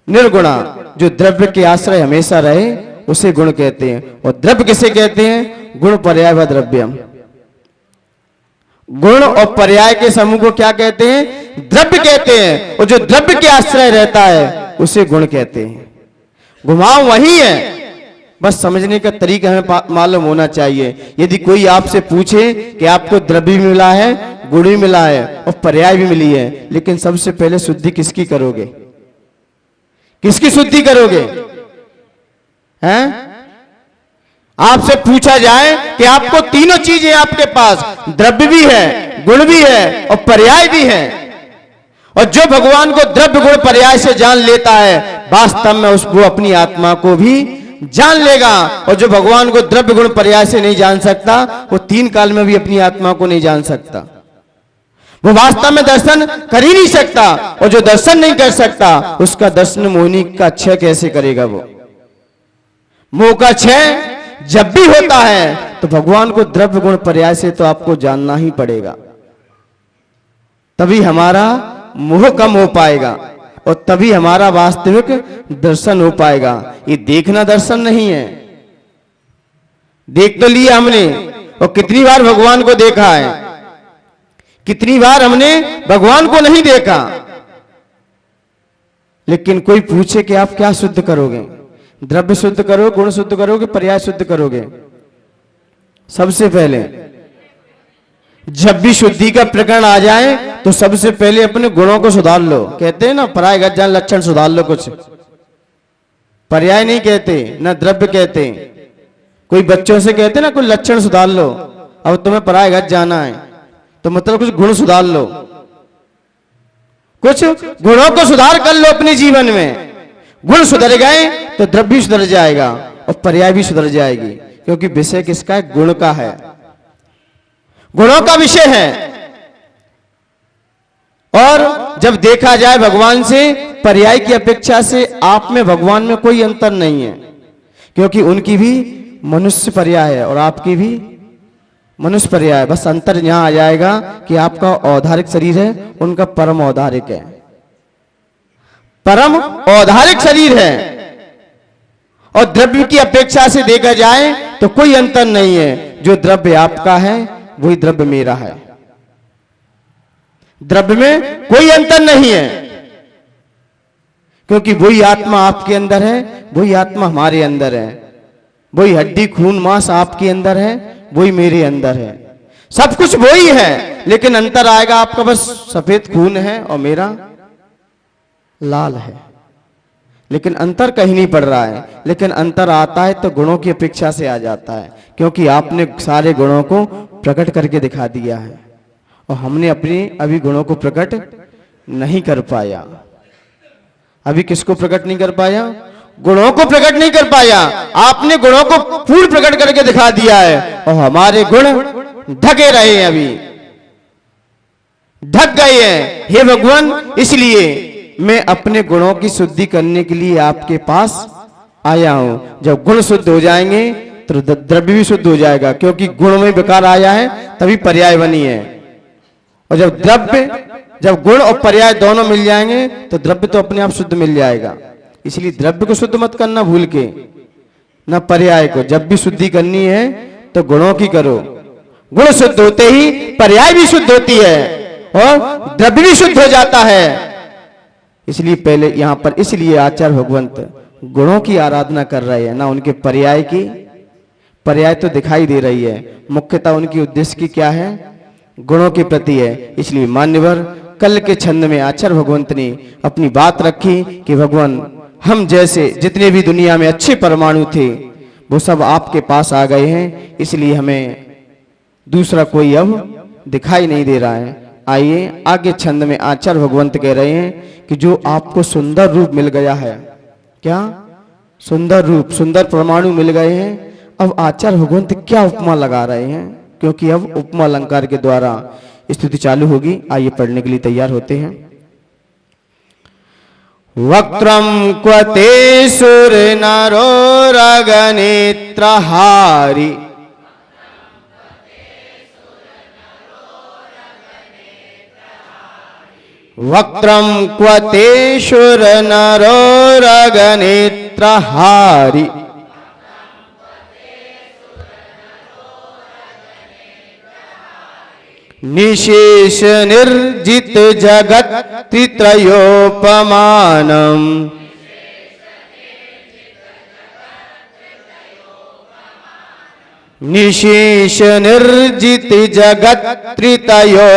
निर्गुणा, जो द्रव्य के आश्रय हमेशा रहे उसे गुण कहते हैं। और द्रव्य किसे कहते हैं? गुण पर्याय व द्रव्यम। गुण और पर्याय के समूह को क्या कहते हैं? द्रव्य कहते हैं। और जो द्रव्य के आश्रय रहता है उसे गुण कहते हैं। घुमाव वही है, बस समझने का तरीका हमें मालूम होना चाहिए। यदि कोई आपसे पूछे कि आपको द्रव्य मिला है, गुण भी मिला है और पर्याय भी मिली है, लेकिन सबसे पहले शुद्धि किसकी करोगे? किसकी शुद्धि करोगे? हैं? आपसे पूछा जाए कि आपको तीनों चीजें आपके पास, द्रव्य भी है, गुण भी है और पर्याय भी है। और जो भगवान को द्रव्य गुण पर्याय से जान लेता है, वास्तव में उसको अपनी आत्मा को भी जान लेगा। और जो भगवान को द्रव्य गुण पर्याय से नहीं जान सकता, वो तीन काल में भी अपनी आत्मा को नहीं जान सकता। वो वास्तव में दर्शन कर ही नहीं सकता। और जो दर्शन नहीं कर सकता, उसका दर्शन मोहिनी का क्षय कैसे करेगा? वो मोह का क्षय जब भी होता है तो भगवान को द्रव्य गुण पर्याय से तो आपको जानना ही पड़ेगा। तभी हमारा मोह कम हो पाएगा और तभी हमारा वास्तविक दर्शन हो पाएगा। ये देखना दर्शन नहीं है। देख तो लिया हमने, और कितनी बार भगवान को देखा है, कितनी बार हमने भगवान को नहीं देखा। लेकिन कोई पूछे कि आप क्या शुद्ध करोगे? द्रव्य शुद्ध करोगे, गुण शुद्ध करोगे, पर्याय शुद्ध करोगे? सबसे पहले जब भी शुद्धि का प्रकरण आ जाए तो सबसे पहले अपने गुणों को सुधार लो। कहते हैं ना, पराय गत जान लक्षण सुधार लो। कुछ पर्याय नहीं कहते, ना द्रव्य कहते। कोई बच्चों से कहते ना, कोई लक्षण सुधार लो। अब तुम्हें पराय गत जाना है तो मतलब कुछ गुण सुधार लो, कुछ गुणों को सुधार कर लो अपने जीवन में। गुण सुधर गए तो द्रव्य भी सुधर जाएगा और पर्याय भी सुधर जाएगी। क्योंकि विषय किसका है? गुण का है, गुणों का विषय है। और जब देखा जाए भगवान से, पर्याय की अपेक्षा से आप में भगवान में कोई अंतर नहीं है। क्योंकि उनकी भी मनुष्य पर्याय है और आपकी भी मनुष्य पर्याय। बस अंतर यहां आ जाएगा कि आपका औधारिक शरीर है, उनका परम औधारिक है। परम औधारिक शरीर है। और द्रव्य की अपेक्षा से देखा जाए तो कोई अंतर नहीं है। जो द्रव्य आपका है वही द्रव्य मेरा है। द्रव्य में कोई अंतर नहीं है। क्योंकि वही आत्मा आपके अंदर है, वही आत्मा हमारे अंदर है। वही हड्डी खून मांस आपके अंदर है, वही मेरे अंदर है। सब कुछ वही है, लेकिन अंतर आएगा आपका बस सफेद खून है और मेरा लाल है। लेकिन अंतर कहीं नहीं पड़ रहा है। लेकिन अंतर आता है तो गुणों की अपेक्षा से आ जाता है, क्योंकि आपने सारे गुणों को प्रकट करके दिखा दिया है और हमने अपने अभी गुणों को प्रकट नहीं कर पाया। अभी किसको प्रकट नहीं कर पाया? गुणों को प्रकट नहीं कर पाया। आपने गुणों को पूर्ण प्रकट करके दिखा दिया है और हमारे गुण ढके रहे हैं, अभी ढक गए हैं। हे भगवान, इसलिए मैं अपने गुणों की शुद्धि करने के लिए आपके पास आया हूं। जब गुण शुद्ध हो जाएंगे तो द्रव्य भी शुद्ध हो जाएगा, क्योंकि गुण में विकार आया है तभी पर्याय बनी है। और जब गुण और पर्याय दोनों मिल जाएंगे तो द्रव्य तो अपने आप शुद्ध मिल जाएगा। इसलिए द्रव्य को शुद्ध मत करना भूल के, न पर्याय को। जब भी शुद्धि करनी है तो गुणों की करो। गुण शुद्ध होते ही पर्याय भी शुद्ध होती है और द्रव्य भी शुद्ध हो जाता है। इसलिए पहले यहां पर इसलिए आचार्य भगवंत गुणों की आराधना कर रहे हैं, ना उनके पर्याय की। पर्याय तो दिखाई दे रही है, मुख्यतः उनकी उद्देश्य की क्या है? गुणों के प्रति है। इसलिए मान्यवर कल के छंद में आचार्य भगवंत ने अपनी बात रखी कि भगवान, हम जैसे जितने भी दुनिया में अच्छे परमाणु थे वो सब आपके पास आ गए हैं, इसलिए हमें दूसरा कोई अब दिखाई नहीं दे रहा है। आइए आगे छंद में आचार्य भगवंत कह रहे हैं कि जो आपको सुंदर रूप मिल गया है, क्या सुंदर रूप, सुंदर परमाणु मिल गए हैं, अब आचार्य भगवंत क्या उपमा लगा रहे हैं, क्योंकि अब उपमा अलंकार के द्वारा स्तुति चालू होगी। आइए पढ़ने के लिए तैयार होते हैं। वक्त्रम क्वते सुर नरो रगनेत्रहारी, वक्त्रम क्वते सुर नरो रगनेत्रहारी, निशेष निर्जित जगत त्रित्रयोपमानम, निशेष निर्जित जगत त्रित्रयोपमानम,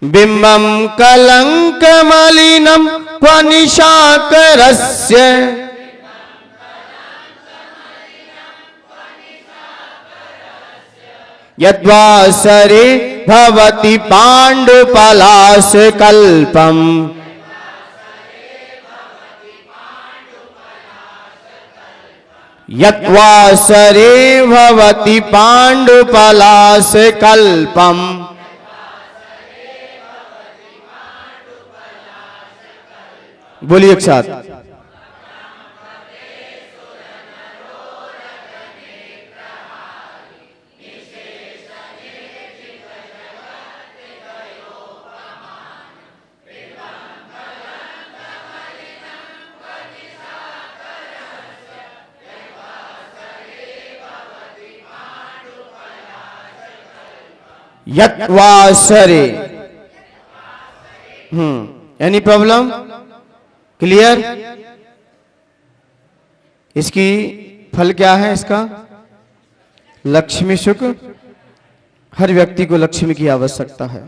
बिंबम कलंक मलिनम क्व निशाकरस्य, यद्वासरे भवति पाण्डुपलाश कल्पम, यद्वासरे भवति पाण्डुपलाश कल्पम। बोलिए एक साथ। यत्वासरे, एनी प्रॉब्लम? क्लियर? इसकी फल क्या है? इसका लक्ष्मी सुख। हर व्यक्ति को लक्ष्मी की आवश्यकता है,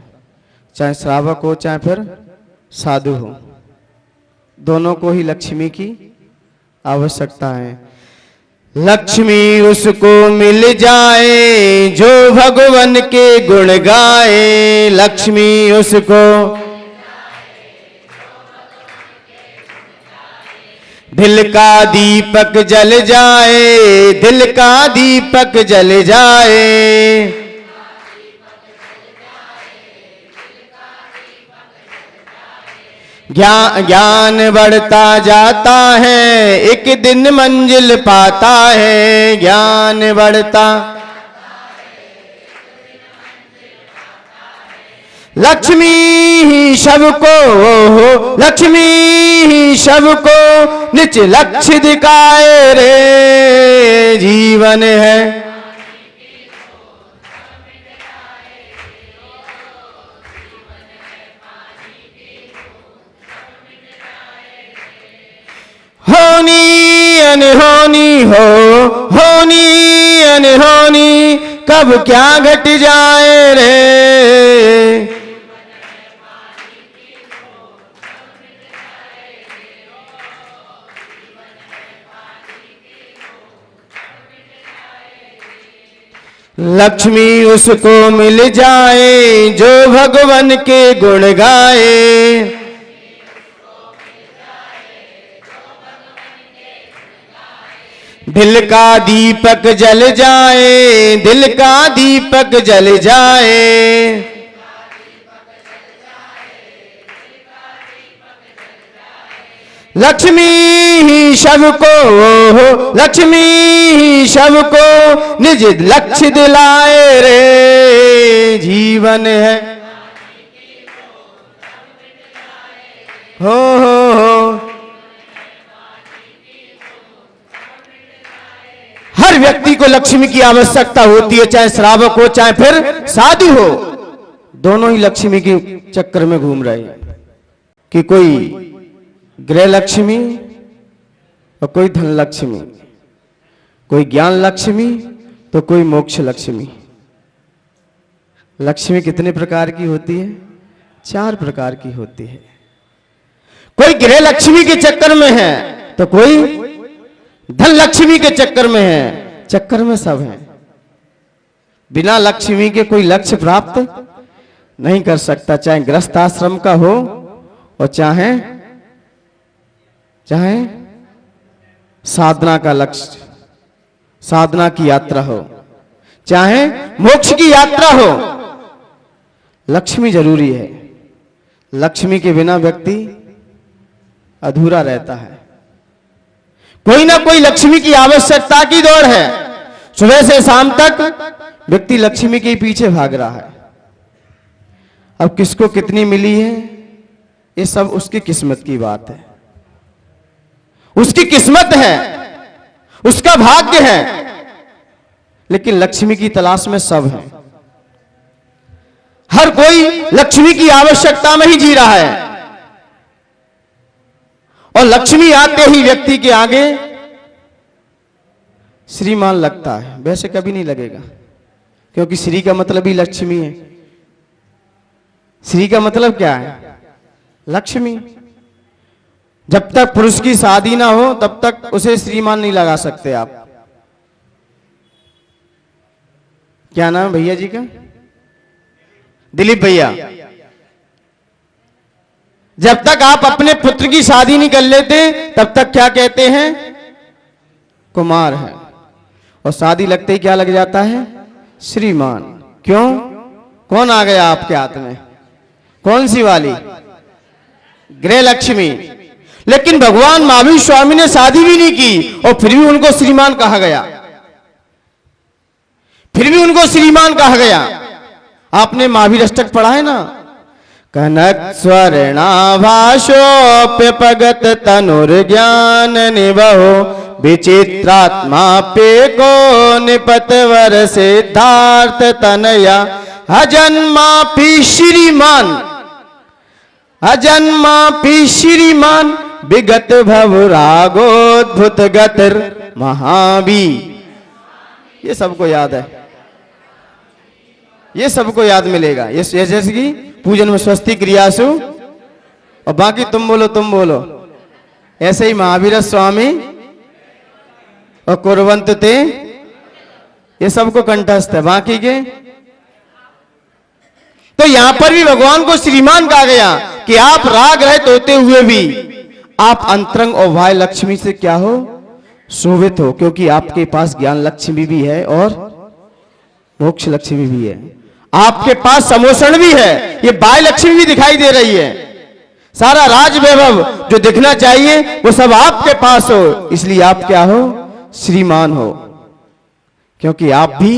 चाहे श्रावक हो चाहे फिर साधु हो, दोनों को ही लक्ष्मी की आवश्यकता है। लक्ष्मी उसको मिल जाए जो भगवान के गुण गाए, लक्ष्मी उसको, दिल का दीपक जल जाए, दिल का दीपक जल जाए, ज्ञान बढ़ता जाता है, एक दिन मंजिल पाता है, ज्ञान बढ़ता। लक्ष्मी ही सबको हो, लक्ष्मी ही सबको निच लक्ष्य दिखाए रे, जीवन है। होनी अनहोनी हो, होनी अनहोनी कब क्या घट जाए रे। लक्ष्मी उसको मिल जाए जो भगवान के गुण गाए। दिल का दीपक जल जाए, दिल का दीपक जल जाए। लक्ष्मी ही सबको हो, लक्ष्मी ही सबको निज लक्ष्य दिलाए रे। जीवन है हो। हर व्यक्ति को लक्ष्मी की आवश्यकता होती है, चाहे श्रावक हो चाहे फिर साधु हो। दोनों ही लक्ष्मी के चक्कर में घूम रहे हैं कि कोई गृह लक्ष्मी और कोई धन लक्ष्मी, कोई ज्ञान लक्ष्मी तो कोई मोक्ष लक्ष्मी। लक्ष्मी कितने प्रकार की होती है? 4 प्रकार की होती है। कोई गृह लक्ष्मी के चक्कर में है तो कोई धन लक्ष्मी के चक्कर में है। चक्कर में सब है। बिना लक्ष्मी के कोई लक्ष्य प्राप्त नहीं कर सकता, चाहे गृहस्थ आश्रम का हो और चाहे साधना का लक्ष्य, साधना की यात्रा हो, चाहे मोक्ष की यात्रा हो। लक्ष्मी जरूरी है। लक्ष्मी के बिना व्यक्ति अधूरा रहता है। कोई ना कोई लक्ष्मी की आवश्यकता की दौड़ है। सुबह से शाम तक व्यक्ति लक्ष्मी के पीछे भाग रहा है। अब किसको कितनी मिली है ये सब उसकी किस्मत की बात है, उसकी किस्मत है, उसका भाग्य है। लेकिन लक्ष्मी की तलाश में सब है। हर कोई लक्ष्मी की आवश्यकता में ही जी रहा है। और लक्ष्मी आते ही व्यक्ति के आगे श्रीमान लगता है। वैसे कभी नहीं लगेगा, क्योंकि श्री का मतलब ही लक्ष्मी है। श्री का मतलब क्या है? लक्ष्मी। जब तक पुरुष की शादी ना हो तब तक उसे श्रीमान नहीं लगा सकते आप। क्या नाम है भैया जी का? दिलीप भैया। जब तक आप अपने पुत्र की शादी नहीं कर लेते तब तक क्या कहते हैं? कुमार है। और शादी लगते ही क्या लग जाता है? श्रीमान। क्यों? कौन आ गया आपके हाथ में? कौन सी वाली? गृह लक्ष्मी। लेकिन भगवान महावीर स्वामी ने शादी भी नहीं की और फिर भी उनको श्रीमान कहा गया। फिर भी उनको श्रीमान कहा गया। आपने महावीर अष्टक पढ़ा है ना? कनक स्वर्णाभाषोप्य पगत तनुर्ज्ञान निबहो विचित्रात्मा पे को निपतवर सिद्धार्थ तनया अजन्मापि श्रीमान, अजन्मापि श्रीमान विगत भव रागोद्भुत गतिर महावीर। ये सबको याद है, ये सबको याद मिलेगा। ये जैसे कि पूजन में स्वस्ति क्रियासु और बाकी तुम बोलो। ऐसे ही महावीर स्वामी और कुर्वन्तु ते, ये सबको कंठस्थ है। बाकी के तो यहां पर भी भगवान को श्रीमान कहा गया कि आप राग रहित होते हुए भी आप अंतरंग और वाय लक्ष्मी से क्या हो? शोभित हो, क्योंकि आपके पास ज्ञान लक्ष्मी भी है और मोक्ष लक्ष्मी भी है। आपके पास समोषण भी है, ये बाय लक्ष्मी भी दिखाई दे रही है। सारा राज वैभव जो दिखना चाहिए वो सब आपके पास हो, इसलिए आप क्या हो? श्रीमान हो। क्योंकि आप भी,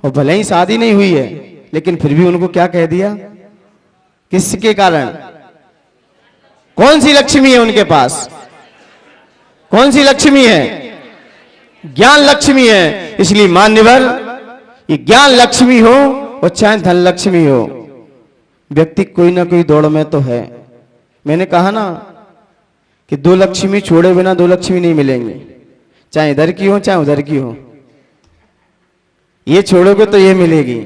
और भले ही शादी नहीं हुई है लेकिन फिर भी उनको क्या कह दिया? किसके कारण? कौन सी लक्ष्मी है उनके पास? कौन सी लक्ष्मी है? ज्ञान लक्ष्मी है। इसलिए मान्यवर, ये ज्ञान लक्ष्मी हो और चाहे धन लक्ष्मी हो, व्यक्ति कोई ना कोई दौड़ में तो है। मैंने कहा ना कि 2 लक्ष्मी छोड़े बिना 2 लक्ष्मी नहीं मिलेंगे, चाहे इधर की हो चाहे उधर की हो। ये छोड़ोगे तो ये मिलेगी।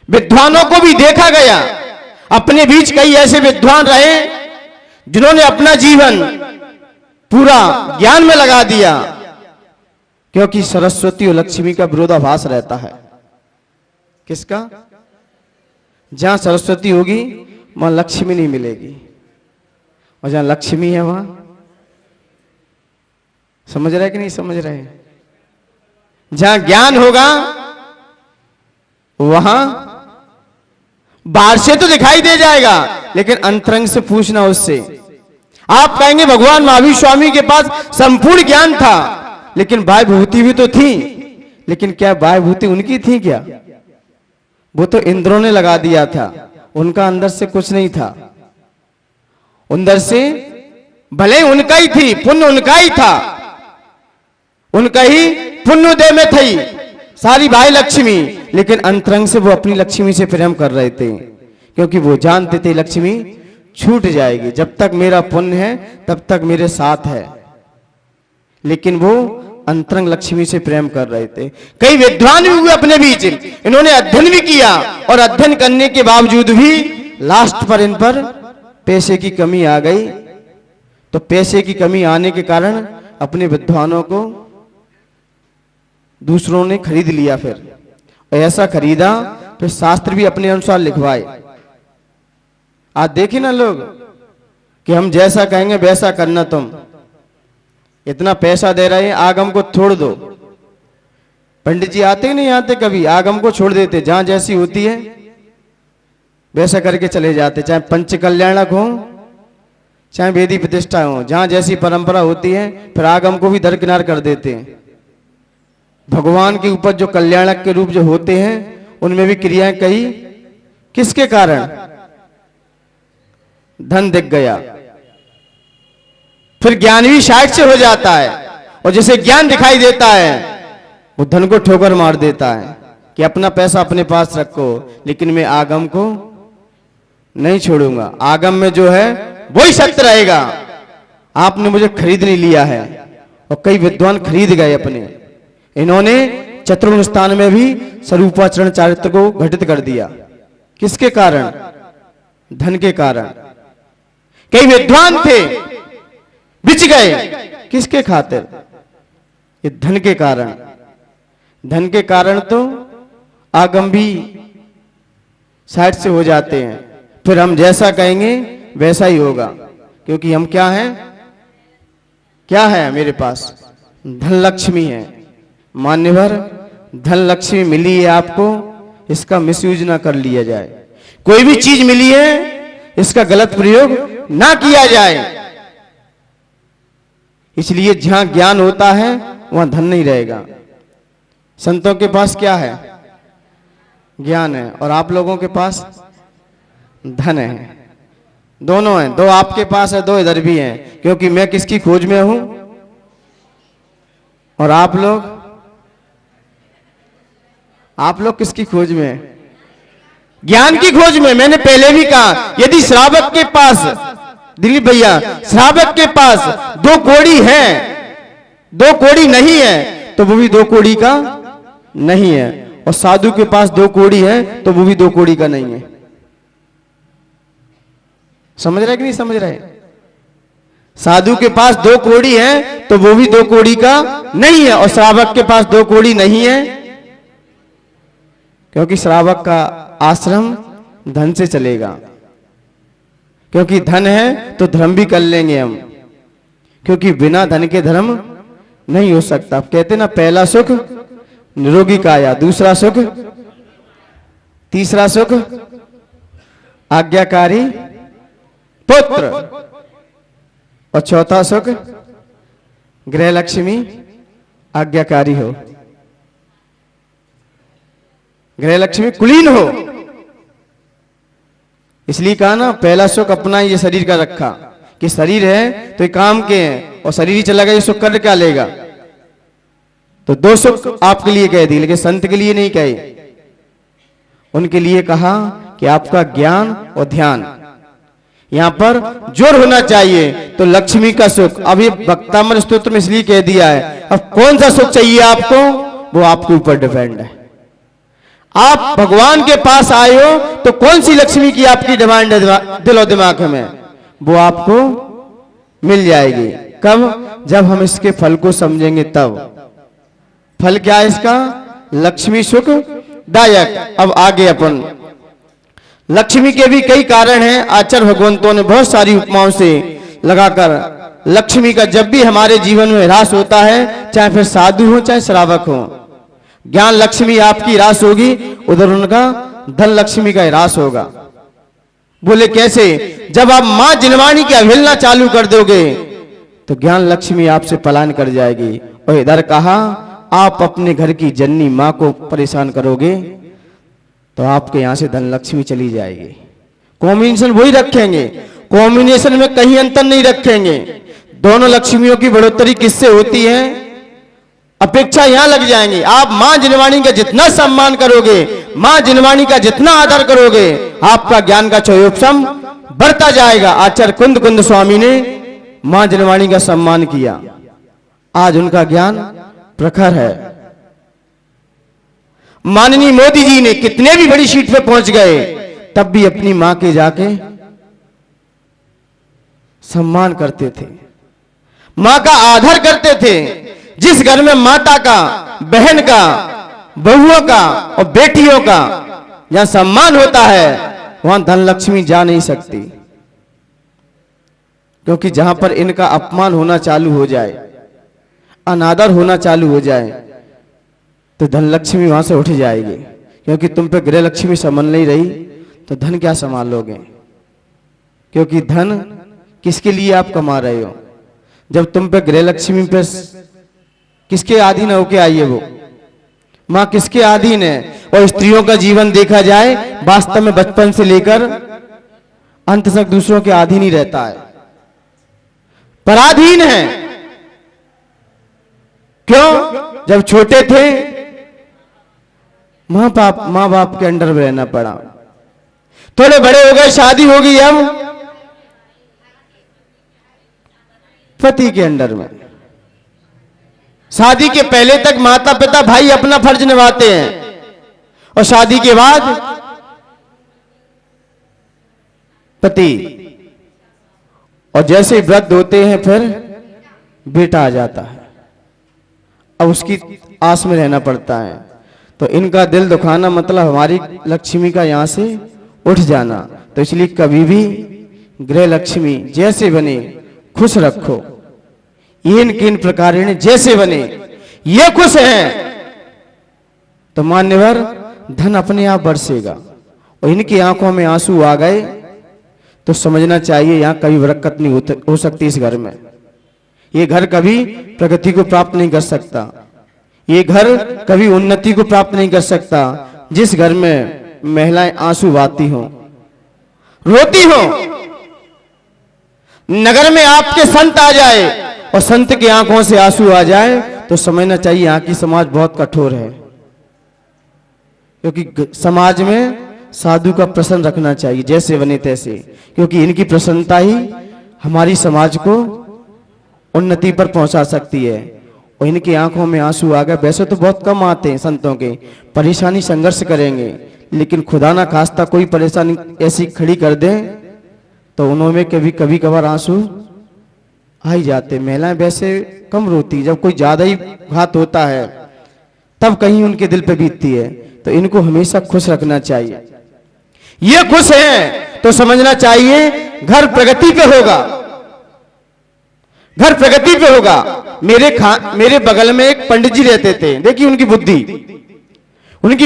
विद्वानों को भी देखा गया, अपने बीच कई ऐसे विद्वान रहे जिन्होंने अपना जीवन पूरा ज्ञान में लगा दिया, क्योंकि सरस्वती और लक्ष्मी का विरोधाभास रहता है। किसका? जहां सरस्वती होगी वहां लक्ष्मी नहीं मिलेगी, और जहां लक्ष्मी है वहां, समझ रहे कि नहीं समझ रहे? जहां ज्ञान होगा वहां बाहर से तो दिखाई दे जाएगा, लेकिन अंतरंग से पूछना उससे। आप कहेंगे भगवान महावीर स्वामी के पास संपूर्ण ज्ञान था, लेकिन बाह्य भूति भी तो थी। लेकिन क्या बाह्य भूति उनकी थी क्या? वो तो इंद्रों ने लगा दिया था, उनका अंदर से कुछ नहीं था। अंदर से भले उनका ही थी, पुण्य उनका ही था, उनका ही पुण्योदय में थी सारी भाई लक्ष्मी, लेकिन अंतरंग से वो अपनी लक्ष्मी से प्रेम कर रहे थे, क्योंकि वो जानते थे लक्ष्मी छूट जाएगी, जब तक मेरा पुण्य है तब तक मेरे साथ है। लेकिन वो अंतरंग लक्ष्मी से प्रेम कर रहे थे। कई विद्वान भी हुए अपने बीच, इन्होंने अध्ययन भी किया, और अध्ययन करने के बावजूद भी लास्ट पर इन पर पैसे की कमी आ गई। तो पैसे की कमी आने के कारण अपने विद्वानों को दूसरों ने खरीद लिया। फिर ऐसा खरीदा फिर शास्त्र भी अपने अनुसार लिखवाए। आज देखे ना लोग कि हम जैसा कहेंगे वैसा करना, तुम इतना पैसा दे रहे हैं, आगम को छोड़ दो। पंडित जी आते ही नहीं आते, कभी आगम को छोड़ देते, जहां जैसी होती है वैसा करके चले जाते, चाहे पंच कल्याणक हो चाहे वेदी प्रतिष्ठा हो, जहां जैसी परंपरा होती है फिर आगम को भी दरकिनार कर देते हैं। भगवान के ऊपर जो कल्याणक के रूप जो होते हैं उनमें भी क्रियाएं कई किसके कारण? धन दिख गया, फिर ज्ञान भी साइड से हो जाता है, और जैसे ज्ञान दिखाई देता है वो धन को ठोकर मार देता है कि अपना पैसा अपने पास रखो, लेकिन मैं आगम को नहीं छोड़ूंगा, आगम में जो है वही सत्य रहेगा, आपने मुझे खरीद नहीं लिया है। और कई विद्वान खरीद गए अपने। इन्होंने चतुर्मुख स्थान में भी स्वरूपाचरण चारित्र को घटित कर दिया। किसके कारण? धन के कारण। कई विद्वान थे बिच गए, किसके खातिर? ये धन के कारण। धन के कारण तो आगम भी साइड से हो जाते हैं, फिर हम जैसा कहेंगे वैसा ही होगा, क्योंकि हम क्या हैं? क्या है मेरे पास? धन लक्ष्मी है। मान्यवर, धन लक्ष्मी मिली है आपको, इसका मिसयूज ना कर लिया जाए। कोई भी चीज मिली है इसका गलत प्रयोग ना किया जाए। इसलिए जहां ज्ञान होता है वहां धन नहीं रहेगा। संतों के पास क्या है? ज्ञान है, और आप लोगों के पास धन है। दोनों हैं, दो आपके पास है, दो इधर भी हैं, क्योंकि मैं किसकी खोज में हूं और आप लोग किसकी खोज में हैं? ज्ञान की खोज में। मैंने पहले भी कहा, यदि श्रावक के पास, दिलीप भैया, श्रावक के पास 2 कौड़ी है, 2 कौड़ी नहीं है, तो वो भी 2 कौड़ी का नहीं है, और साधु के पास 2 कौड़ी है तो वो भी 2 कौड़ी का नहीं है। समझ रहे कि नहीं समझ रहे? साधु के पास 2 कौड़ी है तो वो भी 2 कौड़ी का नहीं है, और श्रावक के पास 2 कौड़ी नहीं है, क्योंकि श्रावक का आश्रम धन से चलेगा। क्योंकि धन है तो धर्म भी कर लेंगे हम, क्योंकि बिना धन के धर्म नहीं हो सकता। कहते ना, पहला सुख निरोगी काया, दूसरा सुख, तीसरा सुख आज्ञाकारी पुत्र, और चौथा सुख गृह लक्ष्मी आज्ञाकारी हो, गृह लक्ष्मी कुलीन हो। इसलिए कहा ना, पहला सुख अपना ये शरीर का रखा, कि शरीर है तो ये काम के हैं, और शरीर ही चला गया, ये सुख कर क्या लेगा? तो 2 सुख आपके लिए कह दी, लेकिन संत के लिए नहीं कहे। उनके लिए कहा कि आपका ज्ञान और ध्यान, यहां पर जोर होना चाहिए। तो लक्ष्मी का सुख, अब ये भक्तामृत स्तोत्र में इसलिए कह दिया है। अब कौन सा सुख चाहिए आपको? वो आपके ऊपर डिपेंड है। आप भगवान के पास आए हो तो कौन सी लक्ष्मी की आपकी डिमांड है दिल और दिमाग में, वो आपको मिल जाएगी। कब? जब हम इसके फल को समझेंगे तब। फल क्या है इसका? लक्ष्मी सुख दायक। अब आगे अपन लक्ष्मी के भी कई कारण हैं। आचार्य भगवंतों ने बहुत सारी उपमाओं से लगाकर लक्ष्मी का जब भी हमारे जीवन में ह्रास होता है, चाहे फिर साधु हो चाहे श्रावक हो, ज्ञान लक्ष्मी आपकी ह्रास होगी, उधर उनका धन लक्ष्मी का ह्रास होगा। बोले कैसे? जब आप मां जिनवाणी की अवहेलना चालू कर दोगे तो ज्ञान लक्ष्मी आपसे पलायन कर जाएगी। और इधर कहा आप अपने घर की जननी मां को परेशान करोगे तो आपके यहां से धन लक्ष्मी चली जाएगी। कॉम्बिनेशन वही रखेंगे, कॉम्बिनेशन में कहीं अंतर नहीं रखेंगे। दोनों लक्ष्मियों की बढ़ोतरी किससे होती है? अपेक्षा यहां लग जाएंगी। आप मां जिनवाणी का जितना सम्मान करोगे, मां जिनवाणी का जितना आदर करोगे, आपका ज्ञान का चौयोपम बढ़ता जाएगा। आचार्य कुंद कुंद स्वामी ने मां जिनवाणी का सम्मान किया, आज उनका ज्ञान प्रखर है। माननीय मोदी जी ने कितने भी बड़ी सीट पे पहुंच गए, तब भी अपनी मां के जाके सम्मान करते थे, मां का आदर करते थे। जिस घर में माता का, बहन का, बहुओं का और बेटियों का जहां सम्मान होता है, वहां धन लक्ष्मी जा नहीं सकती। क्योंकि जहां पर इनका अपमान होना चालू हो जाए, अनादर होना चालू हो जाए, तो धन लक्ष्मी वहां से उठ जाएगी। क्योंकि तुम पे गृह लक्ष्मी संभल नहीं रही तो धन क्या संभाल लोगे? क्योंकि धन किसके लिए आप कमा रहे हो? जब तुम पे गृह लक्ष्मी पे किसके अधीन होके आई है? वो मां किसके अधीन है? और स्त्रियों का जीवन देखा जाए वास्तव में बचपन से लेकर अंत तक दूसरों के अधीन ही रहता है, पराधीन है। क्यों? जब छोटे थे मां बाप के अंडर में रहना पड़ा, थोड़े बड़े हो गए, शादी हो गई, अब पति के अंडर में। शादी के पहले तक माता पिता भाई अपना फर्ज निभाते हैं, और शादी के बाद पति। और जैसे वृद्ध होते हैं फिर बेटा आ जाता है, अब उसकी आस में रहना पड़ता है। तो इनका दिल दुखाना मतलब हमारी लक्ष्मी का यहां से उठ जाना। तो इसलिए कभी भी गृह लक्ष्मी जैसे बने खुश रखो। इन किन प्रकार जैसे बने ये खुश हैं तो मान्यवर धन अपने आप बरसेगा। और इनकी आंखों में आंसू आ गए तो समझना चाहिए यहां कभी बरकत नहीं हो सकती। इस घर में ये घर कभी प्रगति को प्राप्त नहीं कर सकता, ये घर कभी उन्नति को प्राप्त नहीं कर सकता। जिस घर में महिलाएं आंसू बहाती हों, रोती हों, नगर में आपके संत आ जाए और संत की आंखों से आंसू आ जाए तो समझना चाहिए यहाँ की समाज बहुत कठोर है। क्योंकि समाज में साधु का प्रसन्न रखना चाहिए, जैसे बने तैसे, क्योंकि इनकी प्रसन्नता ही हमारी समाज को उन्नति पर पहुंचा सकती है। और इनकी आंखों में आंसू आ गए। वैसे तो बहुत कम आते हैं संतों के, परेशानी संघर्ष करेंगे, लेकिन खुदा ना खास्ता कोई परेशानी ऐसी खड़ी कर दे तो उन्होंने कभी कभार आंसू आ ही जाते। महिलाएं वैसे कम रोती, जब कोई ज्यादा ही घात होता है तब कहीं उनके दिल पे बीतती है। तो इनको हमेशा खुश रखना चाहिए। ये खुश हैं तो समझना चाहिए घर प्रगति पे होगा, घर प्रगति पे होगा। मेरे बगल में एक पंडित जी रहते थे। देखिए उनकी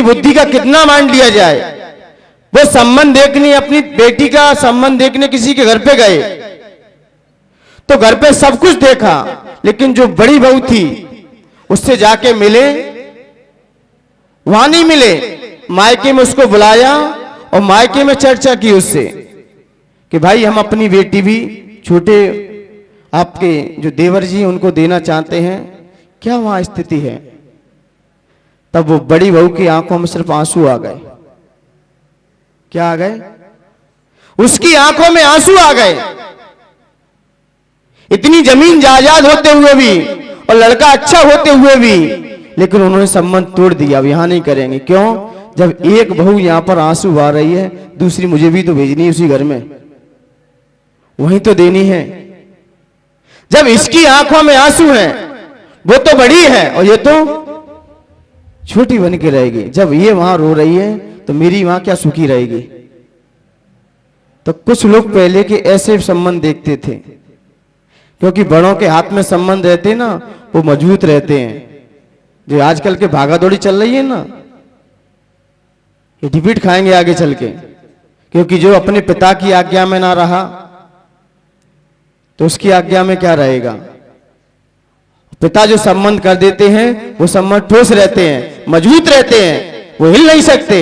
बुद्धि का कितना मान लिया जाए। वो संबंध देखने, अपनी बेटी का संबंध देखने किसी के घर पे गए तो घर पे सब कुछ देखा, लेकिन जो बड़ी बहू थी उससे जाके मिले, वहां नहीं मिले। मायके में उसको बुलाया और मायके में चर्चा की उससे कि भाई हम अपनी बेटी भी छोटे आपके जो देवर जी उनको देना चाहते हैं, क्या वहां स्थिति है? तब वो बड़ी बहू की आंखों में सिर्फ आंसू आ गए। क्या आ गए? उसकी आंखों में आंसू आ गए। इतनी जमीन जायदाद होते हुए भी और लड़का अच्छा होते हुए भी लेकिन उन्होंने संबंध तोड़ दिया, अब यहां नहीं करेंगे। क्यों? जब एक बहू यहां पर आंसू आ रही है, दूसरी मुझे भी तो भेजनी है उसी घर में, वहीं तो देनी है। जब इसकी आंखों में आंसू हैं, वो तो बड़ी है और ये तो छोटी बन के रहेगी। जब ये वहां रो रही है तो मेरी मां क्या सुखी रहेगी। तो कुछ लोग पहले के ऐसे संबंध देखते थे, क्योंकि बड़ों के हाथ में संबंध रहते ना, वो मजबूत रहते हैं। जो आजकल के भागा दौड़ी चल रही है ना, ये डिपीट खाएंगे आगे चल के। क्योंकि जो अपने पिता की आज्ञा में ना रहा तो उसकी आज्ञा में क्या रहेगा। पिता जो संबंध कर देते हैं वो संबंध ठोस रहते हैं, मजबूत रहते हैं, वो हिल नहीं सकते।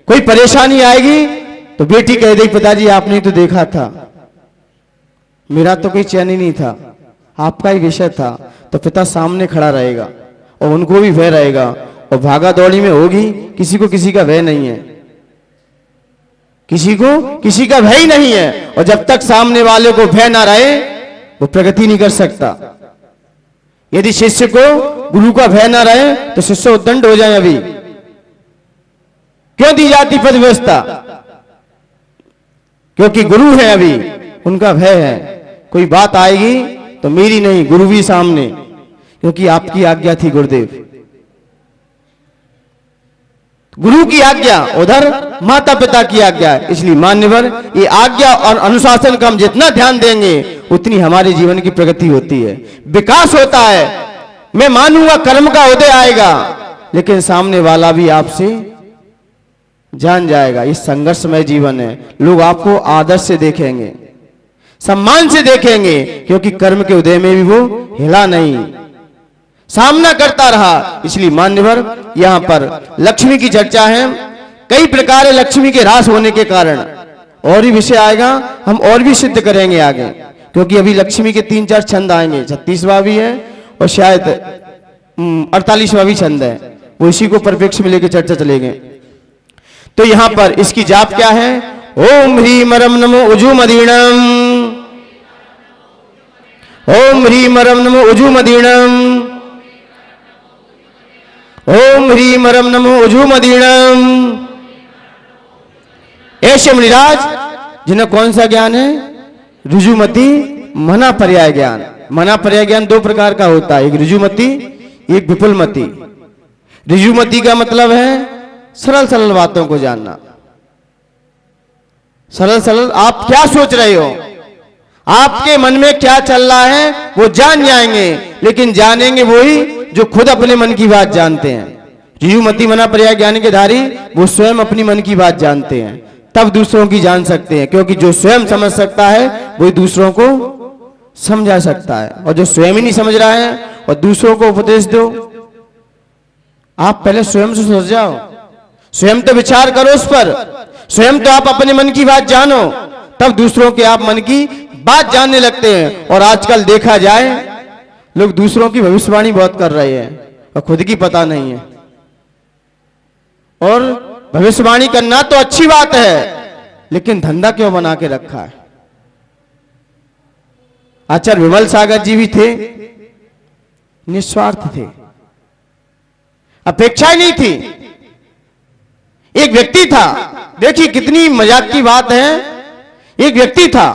कोई परेशानी आएगी तो बेटी कह देगी पिताजी आपने तो देखा था, मेरा तो कोई चैन ही नहीं था, आपका ही विषय था। तो पिता सामने खड़ा रहेगा और उनको भी भय रहेगा। और भागा दौड़ी में होगी, किसी को किसी का भय नहीं है, किसी को किसी का भय ही नहीं है। और जब तक सामने वाले को भय ना रहे वो प्रगति नहीं कर सकता। यदि शिष्य को गुरु का भय ना रहे तो शिष्य उद्दंड हो जाए। अभी क्यों दी जाती पद व्यवस्था? क्योंकि गुरु है, अभी उनका भय है। कोई बात आएगी तो मेरी नहीं, गुरु भी सामने, क्योंकि आपकी आज्ञा थी गुरुदेव। गुरु की आज्ञा उधर माता पिता की आज्ञा, इसलिए मान्यवर ये आज्ञा और अनुशासन का हम जितना ध्यान देंगे उतनी हमारे जीवन की प्रगति होती है, विकास होता है। मैं मानूंगा कर्म का उदय आएगा, लेकिन सामने वाला भी आपसे जान जाएगा। ये संघर्षमय जीवन है। लोग आपको आदर से देखेंगे, सम्मान से देखेंगे, क्योंकि कर्म के उदय में भी वो हिला नहीं, सामना करता रहा। इसलिए मान्यवर यहां पर लक्ष्मी की चर्चा है। कई प्रकार लक्ष्मी के ह्रास होने के कारण और भी विषय आएगा, हम और भी सिद्ध करेंगे आगे, क्योंकि अभी लक्ष्मी के 3-4 छंद आएंगे। 36वां भी है और शायद 48वां भी छंद है, वो इसी को परिप्रेक्ष्य में लेकर चर्चा चलेंगे। तो यहां पर इसकी जाप क्या है? ओम ह्रीम रम नमो उजू मदीणम, ओम ह्रीम रम नमो उजू मदीणम, ओम ह्रीम रम नमो उजू मदीणम। ऐसे मुनिराज जिन्हें कौन सा ज्ञान है? ऋजुमति मना पर्याय ज्ञान। मना पर्याय ज्ञान 2 प्रकार का होता है, एक ऋजुमति, एक विपुलमति। ऋजुमति का मतलब है सरल सरल बातों को जानना। सरल सरल आप क्या सोच रहे हो, आपके मन में क्या चल रहा है वो जान जाएंगे, लेकिन जानेंगे वही जो खुद अपने मन की बात जानते हैं। ऋजुमति मना पर्याय ज्ञान के धारी वो स्वयं अपनी मन की बात जानते हैं, तब दूसरों की जान सकते हैं। क्योंकि जो स्वयं समझ सकता है वही दूसरों को समझा सकता है, और जो स्वयं ही नहीं समझ रहा है और दूसरों को उपदेश दो। आप पहले स्वयं से सोच जाओ, स्वयं तो विचार करो उस पर, स्वयं तो आप अपने मन की बात जानो, तब दूसरों के आप मन की बात जानने लगते हैं। और आजकल देखा जाए लोग दूसरों की भविष्यवाणी बहुत कर रहे हैं और खुद की पता नहीं है। और भविष्यवाणी करना तो अच्छी बात है, लेकिन धंधा क्यों बना के रखा है? आचार्य विमल सागर जी भी थे, निस्वार्थ थे, अपेक्षा ही नहीं थी। एक व्यक्ति था, देखिए कितनी मजाक की बात है। एक व्यक्ति था,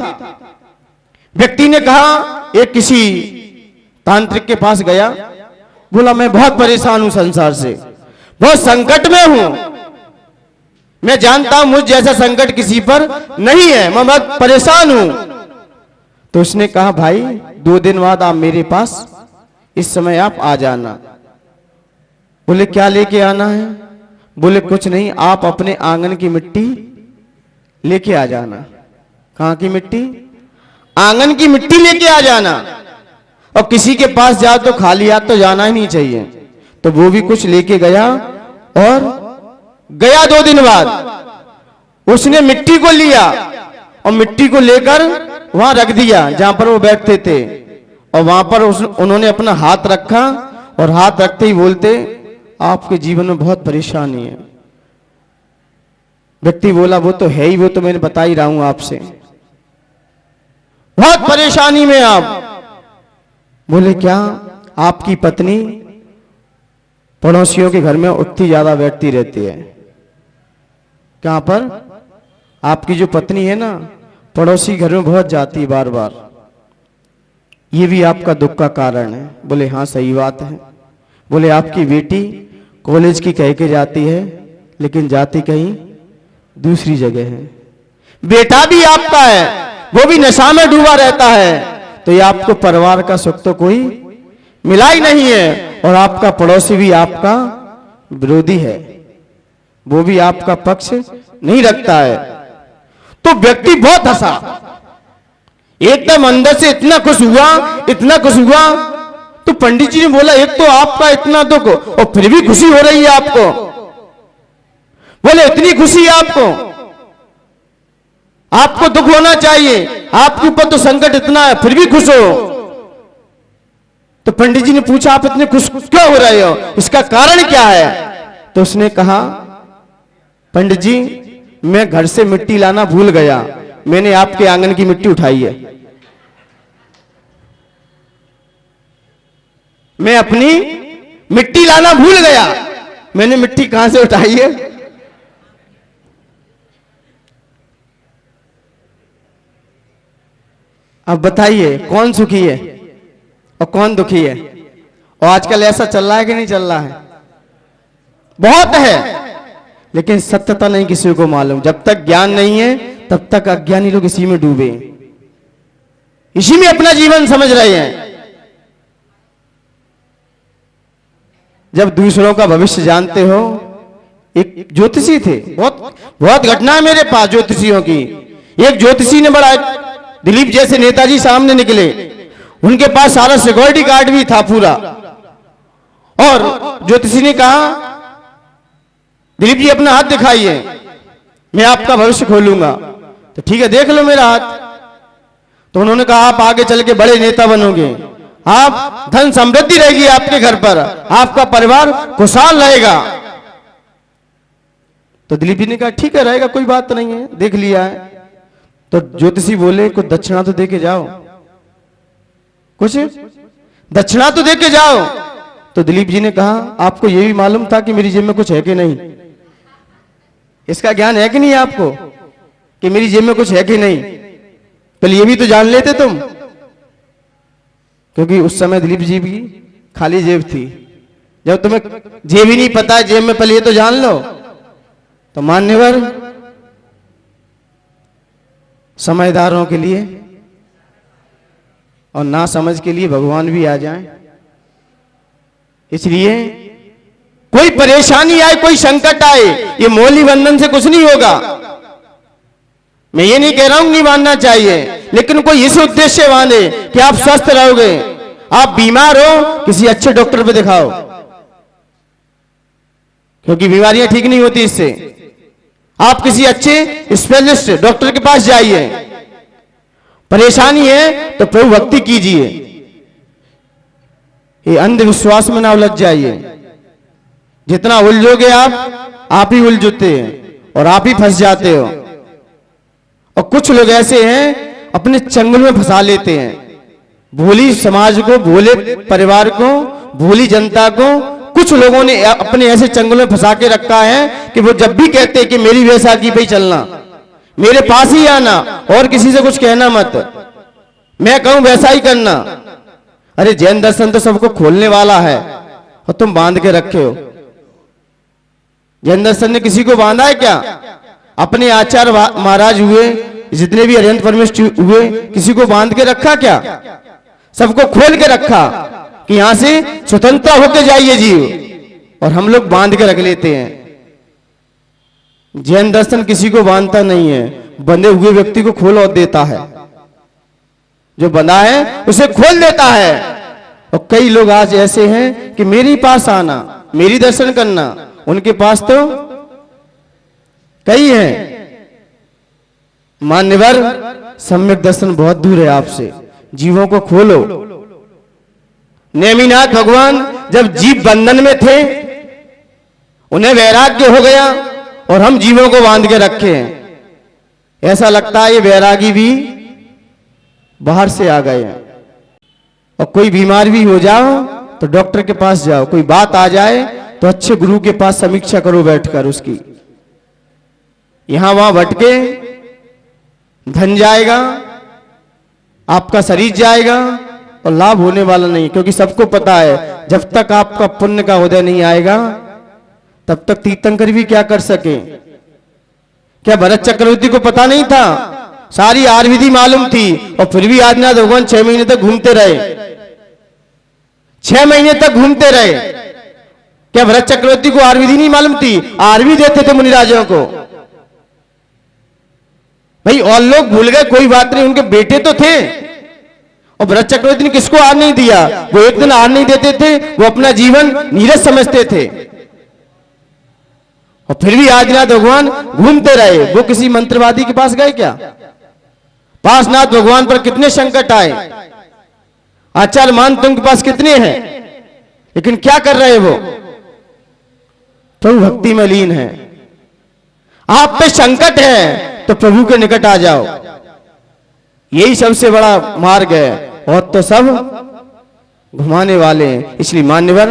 व्यक्ति ने कहा, एक किसी तांत्रिक के पास गया, बोला मैं बहुत परेशान हूं संसार से, बहुत संकट में हूं, मैं जानता हूं मुझ जैसा संकट किसी पर नहीं है, मैं बहुत परेशान हूं। तो उसने कहा भाई 2 दिन बाद आप मेरे पास इस समय आप आ जाना। बोले क्या लेके आना है? बोले कुछ नहीं, आप अपने आंगन की मिट्टी लेके आ जाना। कहां की मिट्टी? आंगन की मिट्टी लेके आ जाना। और किसी के पास जाओ तो खाली हाथ तो जाना ही नहीं चाहिए। तो वो भी कुछ लेके गया और गया 2 दिन बाद उसने मिट्टी को लिया और मिट्टी को लेकर वहां रख दिया जहां पर वो बैठते थे। और वहां पर उन्होंने अपना हाथ रखा और हाथ रखते ही बोलते आपके जीवन में बहुत परेशानी है। व्यक्ति बोला वो तो है ही, वो तो मैंने बता ही रहा हूं आपसे, बहुत परेशानी में आप। बोले क्या? आपकी पत्नी पड़ोसियों के घर में उतनी ज्यादा बैठती रहती है। कहां पर? आपकी जो पत्नी है ना, पड़ोसी घर में बहुत जाती है बार बार। ये भी आपका दुख का कारण है। बोले हाँ सही बात है। बोले आपकी बेटी कॉलेज की कह के जाती है, लेकिन जाती कहीं दूसरी जगह है। बेटा भी आपका है, वो भी नशा में डूबा रहता है, तो ये आपको परिवार का सुख तो कोई मिला ही नहीं है। और आपका पड़ोसी भी आपका विरोधी है, वो भी आपका पक्ष नहीं रखता है। तो व्यक्ति बहुत हंसा, एकदम अंदर से इतना खुश हुआ, इतना खुश हुआ। तो पंडित जी ने बोला एक तो आपका इतना दुख और फिर भी खुशी हो रही है आपको। बोले इतनी खुशी है आपको दुख होना चाहिए, आपके ऊपर तो संकट इतना है फिर भी खुश हो। तो पंडित जी ने पूछा आप इतने खुश क्यों हो रहे हो, इसका कारण क्या है? तो उसने कहा पंडित जी मैं घर से मिट्टी लाना भूल गया, मैंने आपके आंगन की मिट्टी उठाई है। मैं अपनी मिट्टी लाना भूल गया, मैंने मिट्टी कहां से उठाई है? अब बताइए कौन सुखी है और कौन दुखी है? और आजकल ऐसा चल रहा है कि नहीं चल रहा है? बहुत है, लेकिन सत्यता नहीं किसी को मालूम। जब तक ज्ञान नहीं है तब तक अज्ञानी लोग इसी में डूबे, इसी में अपना जीवन समझ रहे हैं। जब दूसरों का भविष्य जानते हो, एक ज्योतिषी थे, बहुत घटना है मेरे पास ज्योतिषियों की। एक ज्योतिषी ने बड़ा, दिलीप जैसे नेताजी सामने निकले, उनके पास सारा सिक्योरिटी गार्ड भी था पूरा, और ज्योतिषी ने कहा दिलीप जी अपना हाथ दिखाइए, मैं आपका भविष्य खोलूंगा। तो ठीक है देख लो मेरा हाथ। तो उन्होंने कहा आप आगे चल के बड़े नेता बनोगे, आप धन समृद्धि रहेगी आपके घर पर, आपका परिवार खुशहाल रहेगा। तो दिलीप जी ने कहा ठीक है रहेगा, कोई बात नहीं है, देख लिया है। तो ज्योतिषी बोले कुछ दक्षिणा तो दे के जाओ, कुछ दक्षिणा तो दे के जाओ। तो दिलीप जी ने कहा आपको यह भी मालूम था कि मेरी जेब में कुछ है कि नहीं? इसका ज्ञान है कि नहीं आपको कि मेरी जेब में कुछ है कि नहीं? पहले ये भी तो जान लेते तुम, क्योंकि उस समय दिलीप जी की खाली जेब थी। जब तुम्हें जेब ही नहीं पता है जेब में, पहले ये तो जान लो। तो मान्यवर समझदारों के लिए और ना समझ के लिए भगवान भी आ जाएं। इसलिए कोई परेशानी आए, कोई संकट आए, ये मौली बंधन से कुछ नहीं होगा। मैं ये नहीं कह रहा हूं नहीं मानना चाहिए, लेकिन कोई इस उद्देश्य से बांधे कि आप स्वस्थ रहोगे। आप बीमार हो किसी अच्छे डॉक्टर पे दिखाओ, क्योंकि बीमारियां ठीक नहीं होती इससे। आप किसी अच्छे स्पेशलिस्ट डॉक्टर के पास जाइए। परेशानी है तो प्रभु भक्ति कीजिए, ये अंधविश्वास में ना उलझ जाइए। जितना उलझोगे आप ही उलझते हैं और आप ही फंस जाते हो। और कुछ लोग ऐसे हैं अपने चंगुल में फंसा लेते हैं, भोली समाज को, भोले परिवार को, भोली जनता को कुछ लोगों ने अपने ऐसे चंगुल में फंसा के रखा है कि वो जब भी कहते हैं कि मेरी वैसाखी पे ही चलना, मेरे पास ही आना और किसी से कुछ कहना मत, मैं कहूं वैसा ही करना। अरे जैन दर्शन तो सबको खोलने वाला है और तुम बांध के रखे हो। जैन दर्शन ने किसी को बांधा है क्या? अपने आचार्य महाराज हुए, जितने भी अरिहंत परमेष्ठी हुए, किसी को बांध के रखा क्या? सबको खोल के रखा कि यहां से स्वतंत्र होकर जाइए जीव, और हम लोग बांध के रख लेते हैं। जैन दर्शन किसी को बांधता नहीं है, बंधे हुए व्यक्ति को खोल और देता है, जो बंधा है उसे खोल देता है। और कई लोग आज ऐसे हैं कि मेरे पास आना, मेरी दर्शन करना, उनके पास तो कई हैं। मान्यवर सम्यक दर्शन बहुत दूर है आपसे, जीवों को खोलो। नेमिनाथ भगवान जब जीव बंधन में थे, उन्हें वैराग्य हो गया और हम जीवों को बांध के रखे हैं। ऐसा लगता है ये वैरागी भी बाहर से आ गए हैं। और कोई बीमार भी हो जाओ तो डॉक्टर के पास जाओ, कोई बात आ जाए तो अच्छे गुरु के पास समीक्षा करो बैठकर उसकी। यहां वहां भटके, धन जाएगा, आपका शरीर जाएगा और लाभ होने वाला नहीं। क्योंकि सबको पता है जब तक आपका पुण्य का उदय नहीं आएगा तब तक तीर्थंकर भी क्या कर सके। क्या भरत चक्रवर्ती को पता नहीं था? सारी आर विधि मालूम थी और फिर भी आदिनाथ भगवान 6 महीने तक घूमते रहे। 6 महीने तक घूमते रहे। क्या भरत चक्रवर्ती को आर विधि नहीं मालूम थी? आर भी देते थे मुनिराजों को। भाई और लोग भूल गए, कोई बात नहीं, उनके बेटे तो थे। और भरत चक्रवर्ती ने किसको आर नहीं दिया? वो एक दिन आर नहीं देते थे, वो अपना जीवन नीरस समझते थे। और फिर भी आदिनाथ भगवान घूमते रहे। वो किसी मंत्रवादी के पास गए क्या? पार्श्वनाथ भगवान पर कितने संकट आए, आचार्य मान तुम के पास कितने हैं, लेकिन क्या कर रहे वो? प्रभु भक्ति में लीन है। आप पे संकट है तो प्रभु के निकट आ जाओ, यही सबसे बड़ा मार्ग है। और तो सब घुमाने वाले हैं। इसलिए मान्यवर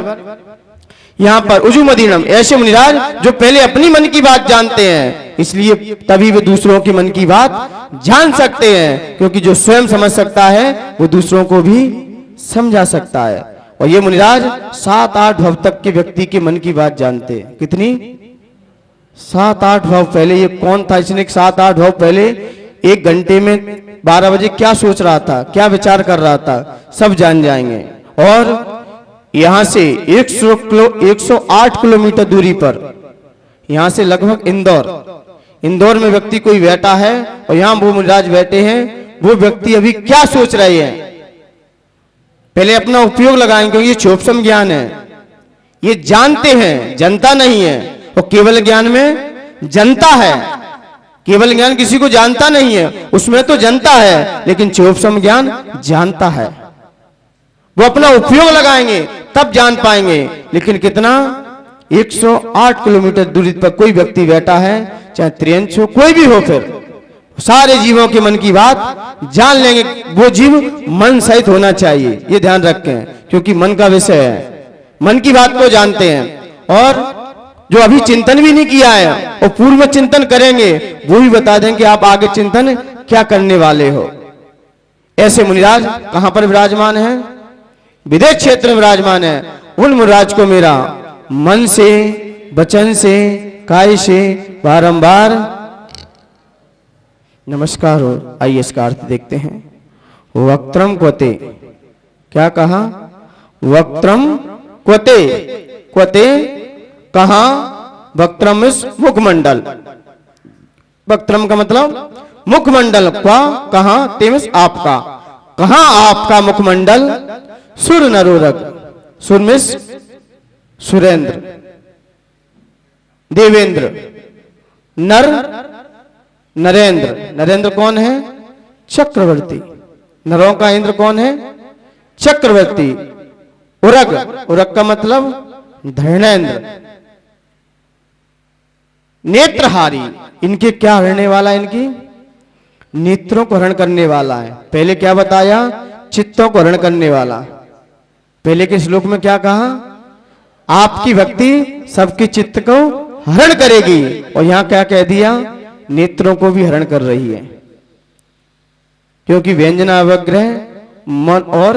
यहां पर उजुमदीनम ऐसे मुनिराज जो पहले अपनी मन की बात जानते हैं, इसलिए तभी वे दूसरों की मन की बात जान सकते हैं। क्योंकि जो स्वयं समझ सकता है वो दूसरों को भी समझा सकता है। और ये मुनिराज 7-8 भव तक के व्यक्ति के मन की बात जानते हैं। कितनी? 7-8 भव। पहले ये कौन था? इसने 7-8 भव पहले 1 घंटे में 12 बजे क्या सोच रहा था, क्या विचार कर रहा था, सब जान जाएंगे। और यहां से 108 किलोमीटर दूरी पर, यहां से लगभग इंदौर में व्यक्ति कोई बैठा है और यहां वो मुनिराज बैठे हैं। वो व्यक्ति अभी क्या सोच रहे हैं पहले अपना उपयोग लगाएंगे। क्योंकि ये क्षोभसम ज्ञान है, ये जानते हैं, जनता नहीं है। और केवल ज्ञान में जनता है। केवल ज्ञान किसी को जानता नहीं है, उसमें तो जनता है, लेकिन क्षोभसम ज्ञान जानता है। वो अपना उपयोग लगाएंगे तब जान पाएंगे। लेकिन कितना? 108 किलोमीटर दूरी पर कोई व्यक्ति बैठा है, चाहे त्रियंश हो, कोई भी हो, फिर सारे जीवों के मन की बात जान लेंगे। वो जीव मन सहित होना चाहिए, ये ध्यान रखें। क्योंकि मन का विषय है, मन की बात को जानते हैं। और जो अभी चिंतन भी नहीं किया है और पूर्व में चिंतन करेंगे, वो भी बता देंगे आप आगे चिंतन क्या करने वाले हो। ऐसे मुनिराज कहां पर विराजमान है? विदेश क्षेत्र में विराजमान है। उन मुनिराज को मेरा मन से, वचन से, काय से बारंबार नमस्कार हो। आइए इसका अर्थ देखते हैं। वक्त्रम क्वते, क्या कहा? वक्त्रम क्वते। क्वते कहा? वक्त्रम इस मुखमंडल। वक्त्रम का मतलब मुखमंडल। क्वा कहा? तेमस आपका। कहा आपका मुखमंडल? सुर नरोरग। सुर मिस सुरेंद्र, देवेंद्र, नर नरेंद्र। नरेंद्र कौन है? चक्रवर्ती। नरों का इंद्र कौन है? चक्रवर्ती। उरग, उरग का मतलब धर्मेंद्र। नेत्रहारी, इनके क्या हरने वाला है? इनकी नेत्रों को हरण करने वाला है। पहले क्या बताया? चित्तों को हरण करने वाला। पहले के श्लोक में क्या कहा? आपकी भक्ति सबके चित्त को हरण करेगी। और यहां क्या कह दिया? नेत्रों को भी हरण कर रही है। क्योंकि व्यंजनावग्रह मन और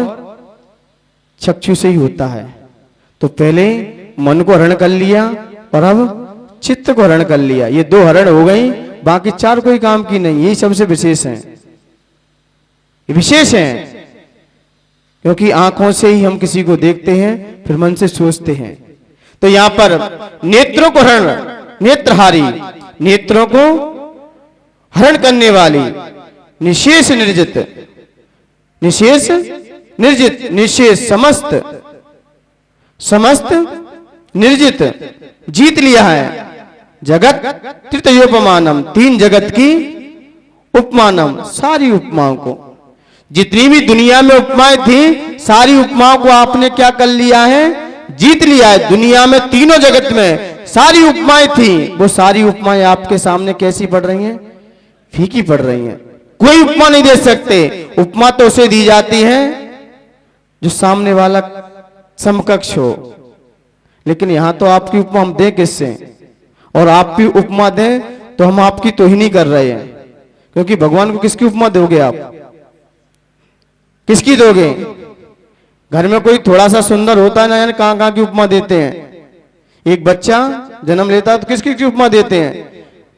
चक्षु से ही होता है। तो पहले मन को हरण कर लिया और अब चित्त को हरण कर लिया। ये 2 हरण हो गई, बाकी 4 कोई काम की नहीं। यही सबसे विशेष है, विशेष है। क्योंकि आंखों से ही हम किसी को देखते हैं, फिर मन से सोचते हैं। तो यहां पर नेत्रों को हरण, नेत्रहारी, नेत्रों को हरण करने वाली, निशेष निर्जित, निशेष निर्जित, निशेष समस्त, समस्त निर्जित, जीत लिया है। जगत तृतीयोपमानम, 3 जगत की उपमानम, सारी उपमाओं को, जितनी भी दुनिया में उपमाएं थी, सारी उपमाओं को आपने क्या कर लिया है? जीत लिया है। दुनिया में तीनों जगत में सारी उपमाएं थी, वो सारी उपमाएं आपके सामने कैसी पड़ रही हैं? फीकी पड़ रही हैं। कोई उपमा नहीं दे सकते। उपमा तो उसे दी जाती है जो सामने वाला समकक्ष हो, लेकिन यहां तो आपकी उपमा हम दें किससे, और आप भी उपमा दें तो हम आपकी तोहिनी कर रहे हैं, क्योंकि भगवान को किसकी उपमा दोगे आप, किसकी दोगे? घर में कोई थोड़ा सा सुंदर होता है ना, यानी कहां कहां की उपमा देते हैं। एक बच्चा जन्म लेता है तो किसकी की उपमा देते हैं?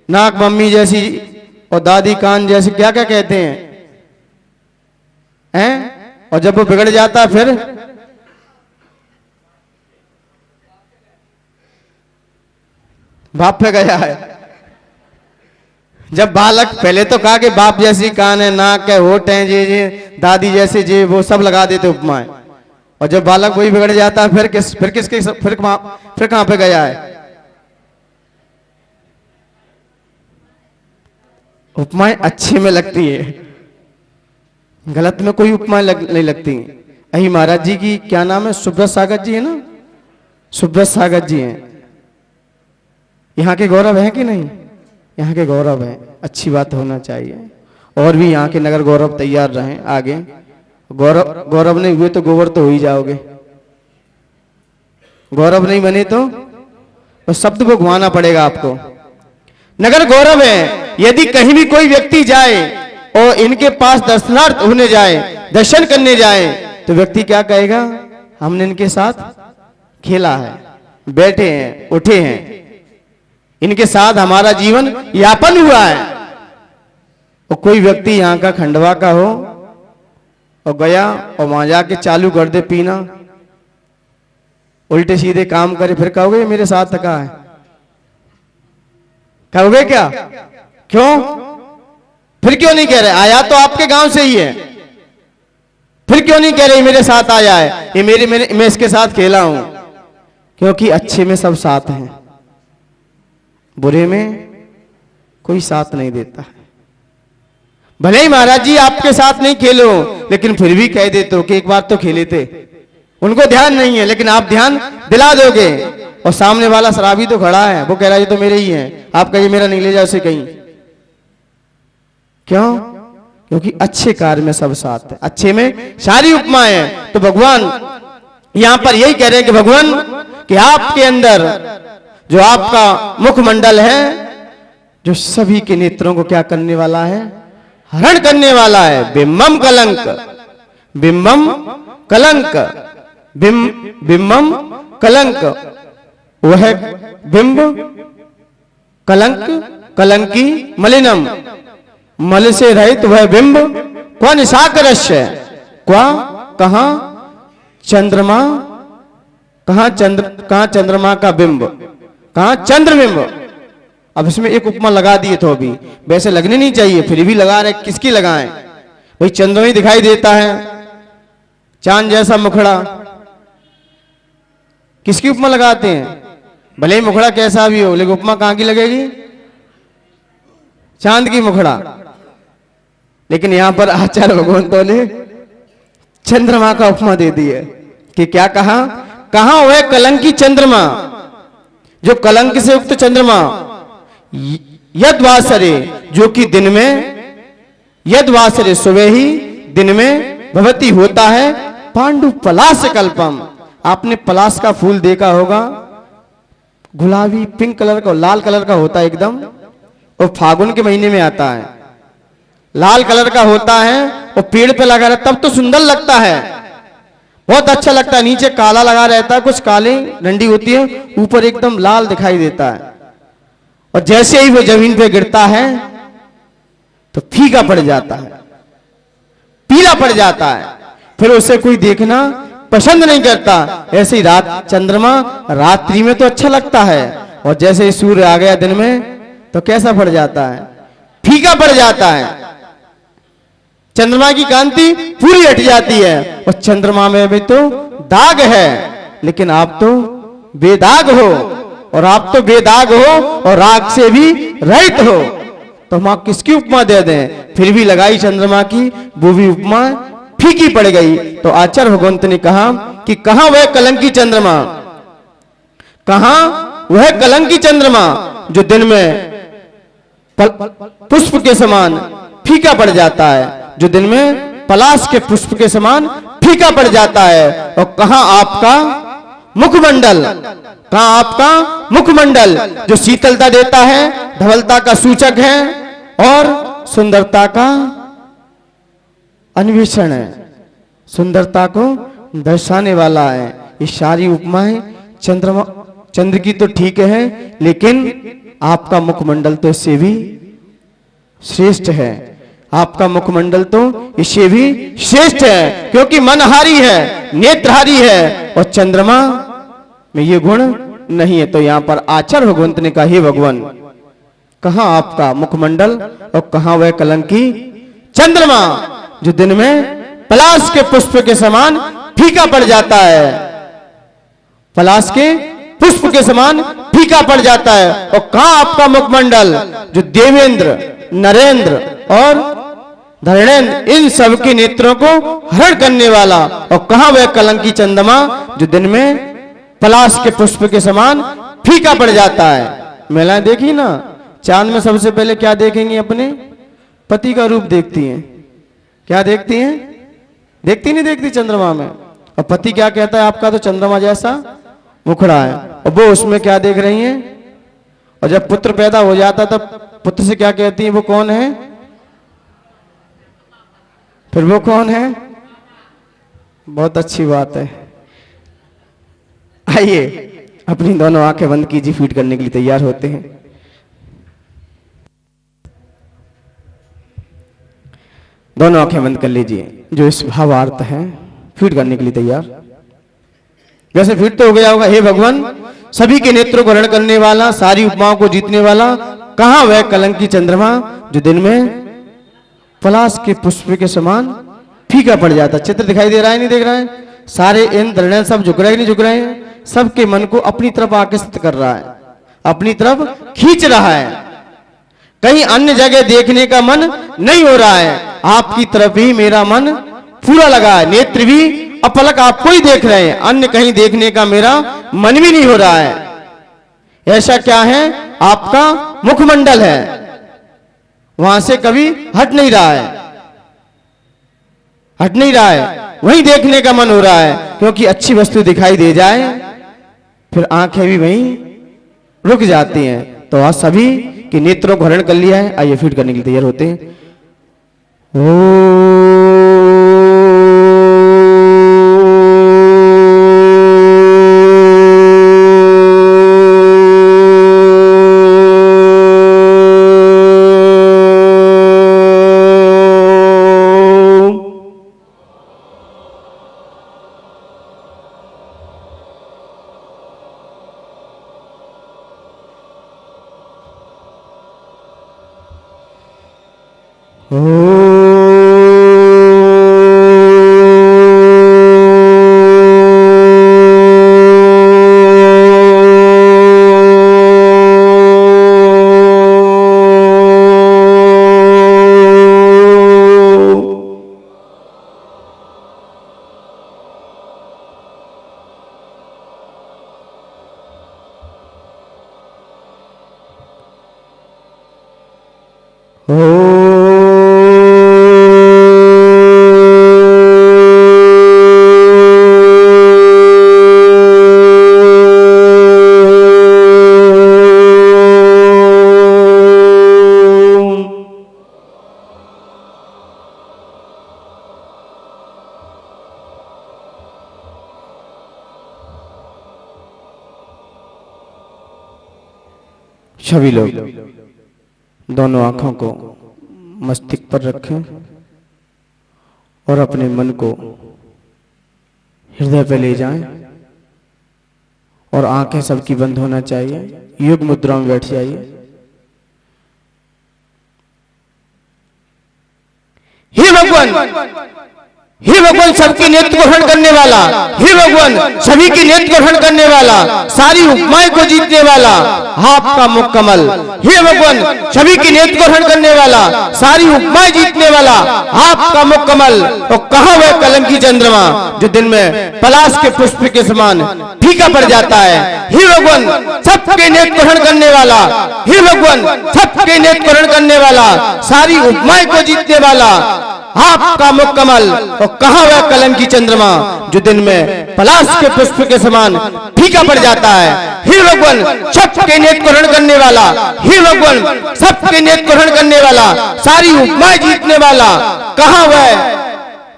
नाक मम्मी जैसी और दादी कान जैसी, क्या क्या कहते हैं? और जब वो बिगड़ जाता फिर बाप पे गया है। जब बालक, पहले तो कहा कि बाप जैसी कान है, नाक है, होठ है, जे दादी जैसे जे, वो सब लगा देते उपमाएं। और जब बालक वही बिगड़ जाता है फिर कहां पे गया है? उपमाएं अच्छे में लगती है, गलत में कोई उपमाएं नहीं लगती। अही महाराज जी की क्या नाम है, सुब्रत सागर जी है ना, सुब्रत सागर जी हैं। यहाँ के गौरव है कि नहीं? यहाँ के गौरव है, अच्छी बात होना चाहिए। और भी यहाँ के नगर गौरव तैयार रहें आगे। गौरव नहीं हुए तो गोबर तो हो ही जाओगे, गौरव नहीं बने तो शब्द को घुमाना पड़ेगा आपको। नगर गौरव है। यदि कहीं भी कोई व्यक्ति जाए और इनके पास दर्शनार्थ होने जाए, दर्शन करने जाए, तो व्यक्ति क्या कहेगा? हमने इनके साथ खेला है, बैठे हैं, उठे हैं, इनके साथ हमारा जीवन यापन हुआ है। और कोई व्यक्ति यहाँ का खंडवा का हो और गया और वहां जाके चालू कर दे पीना, उल्टे सीधे काम करे, फिर कहोगे मेरे साथ थका है? कहोगे क्या? क्यों? फिर क्यों नहीं कह रहे? आया तो आपके गांव से ही है, फिर क्यों नहीं कह रहे मेरे साथ आया है, ये मैं इसके साथ खेला हूं? क्योंकि अच्छे में सब साथ हैं, बुरे में कोई साथ नहीं देता है। भले ही महाराज जी आपके साथ नहीं खेलो, लेकिन फिर भी कह देते हो कि एक बार तो खेले थे। उनको ध्यान नहीं है, लेकिन आप ध्यान दिला दोगे। और सामने वाला शराबी तो खड़ा है, वो कह रहा है ये तो मेरे ही है, आप कहिए मेरा नहीं ले जाओ उसे कहीं। क्यों? क्योंकि अच्छे कार्य में सब साथ है, अच्छे में सारी उपमाएं हैं। तो भगवान यहां पर यही कह रहे हैं कि भगवान कि आपके अंदर जो आपका मुखमंडल है, जो सभी के नेत्रों को क्या करने वाला है? हरण करने वाला है। बिम्बम कलंक, बिम्बम कलंक, बिम्बम कलंक, वह बिंब कलंक, कलंकी मलिनम, मल से रहित वह बिंब। कौन साकरस्य, क्या कहां चंद्रमा, कहां चंद्रमा का बिंब, कहां चंद्रबिंब। अब इसमें एक उपमा लगा दिए तो अभी, वैसे लगनी नहीं चाहिए, फिर भी लगा रहे, किसकी लगाएं भाई? चंद्रमा ही दिखाई देता है, चांद जैसा मुखड़ा, किसकी उपमा लगाते हैं? भले ही मुखड़ा कैसा भी हो, लेकिन उपमा कहां की लगेगी? चांद की मुखड़ा। लेकिन यहां पर आचार्य भगवंतों ने चंद्रमा का उपमा दे दी है कि क्या कहा? कहां वह कलंकी चंद्रमा, जो कलंक से युक्त चंद्रमा, यद्वासरे, जो कि दिन में, यद्वासरे सुबह ही, दिन में भवती होता है, पांडु पलाश कल्पम। आपने पलाश का फूल देखा होगा, गुलाबी पिंक कलर का, लाल कलर का होता है एकदम, और फागुन के महीने में आता है, लाल कलर का होता है, और पेड़ पे लगा रहता, तब तो सुंदर लगता है, बहुत अच्छा लगता है। नीचे काला लगा रहता है, कुछ काली डंडी होती है, ऊपर एकदम लाल दिखाई देता है। और जैसे ही वो जमीन पे गिरता है तो फीका पड़ जाता है, पीला पड़ जाता है, फिर उसे कोई देखना पसंद नहीं करता। ऐसे ही चंद्रमा रात्रि में तो अच्छा लगता है, और जैसे ही सूर्य आ गया दिन में तो कैसा पड़ जाता है? फीका पड़ जाता है। चंद्रमा की कांति पूरी हट जाती है, और चंद्रमा में भी तो दाग है, लेकिन आप तो बेदाग हो, और आप तो बेदाग हो और राग से भी रहित हो। तो हम आप किसकी उपमा दे दें? फिर भी लगाई चंद्रमा की, वो भी उपमा फीकी पड़ गई। तो आचार्य भगवंत ने कहा कि कहां वह कलंकी चंद्रमा, कहां वह कलंकी चंद्रमा, जो दिन में पुष्प के समान फीका पड़ जाता है, जो दिन में पलाश के पुष्प के समान फीका पड़ जाता है। और कहां आपका मुखमंडल, कहां आपका मुखमंडल जो शीतलता देता है, धवलता का सूचक है और सुंदरता का अन्वेषण है, सुंदरता को दर्शाने वाला है। ये सारी उपमाएं चंद्र की तो ठीक है, लेकिन आपका मुखमंडल तो इससे भी श्रेष्ठ है। आपका मुखमंडल तो इससे भी श्रेष्ठ है, क्योंकि मनहारी है, नेत्रहारी है, और चंद्रमा में ये गुण नहीं है। तो यहां पर आचार्य भगवंत ने कहा, हे भगवान, कहां आपका मुखमंडल और कहां वह कलंकी चंद्रमा जो दिन में पलाश के पुष्प के समान फीका पड़ जाता है, पलाश के पुष्प के समान फीका पड़ जाता है। और कहां आपका मुखमंडल जो देवेंद्र, नरेंद्र और धरणेंद्र इन सब के नेत्रों को हरण करने वाला, और कहां वह कलंकी चंद्रमा जो दिन में पलाश के पुष्प के समान फीका पड़ जाता है। महिलाएं देखी ना, चांद में सबसे पहले क्या देखेंगी? अपने पति का रूप देखती हैं। क्या देखती हैं? देखती नहीं देखती चंद्रमा में। और पति क्या कहता है? आपका तो चंद्रमा जैसा मुखड़ा है। और वो उसमें क्या देख रही हैं? और जब पुत्र पैदा हो जाता तब पुत्र से क्या कहती हैं? वो कौन है? फिर वो कौन है? बहुत अच्छी बात है। आइए अपनी दोनों आंखें बंद कीजिए, फीड करने के लिए तैयार होते हैं। दोनों आंखें बंद कर लीजिए। जो इस भावार्थ है, फीड करने के लिए तैयार। वैसे फीड तो हो गया होगा। हे भगवान, सभी के नेत्रों को हरण करने वाला, सारी उपमाओं को जीतने वाला, कहां वह कलंकी चंद्रमा जो दिन में पलाश के पुष्प के समान फीका पड़ जाता। चित्र दिखाई दे रहा है, नहीं देख रहा है? सारे इन धरने सब झुक रहे नहीं झुक रहे हैं? सबके मन को अपनी तरफ आकर्षित कर रहा है, अपनी तरफ खींच रहा है। कहीं अन्य जगह देखने का मन नहीं हो रहा है, आपकी तरफ ही मेरा मन पूरा लगा है। नेत्र भी अपलक आपको ही देख रहे हैं, अन्य कहीं देखने का मेरा मन भी नहीं हो रहा है। ऐसा क्या है? आपका मुखमंडल है, वहां से कभी हट नहीं रहा है, हट नहीं रहा है, वहीं देखने का मन हो रहा है। क्योंकि अच्छी वस्तु दिखाई दे जाए फिर आंखें भी वहीं रुक जाती हैं। तो आज सभी के नेत्रों को हरण कर लिया है। आइए फीड करने के लिए तैयार होते हैं। सभी लोग दोनों आंखों को मस्तिष्क पर रखें और अपने मन को हृदय पे ले जाएं और आंखें सबकी बंद होना चाहिए। योग मुद्रा में बैठ जाइए। हे भगवान, हे भगवान, सबके नेत्र को हरण करने वाला, हे भगवान, सभी के नेत्र को हरण करने वाला, सारी उपमाएं को जीतने वाला, आपका मुख कमल। हे भगवान, सभी के नेत्र को हरण करने वाला, सारी उपमाएं जीतने वाला, आपका मुख कमल। और कहां वह कलंकी चंद्रमा जो दिन में पलाश के पुष्प के समान फीका पड़ जाता है। हे भगवान, सबके नेत्र को हरण करने वाला, हे भगवान, सबके नेत्र को हरण करने वाला, सारी उपमाएं को जीतने वाला, आपका मुख कमल और कहाँ वह कलंकी चंद्रमा जो दिन में पलाश के पुष्प के समान फीका पड़ जाता है। हे भगवान सबके नेत को हरण करने वाला, हे भगवान सबके नेत को हरण करने वाला, सारी उपमाएं जीतने वाला, कहाँ वह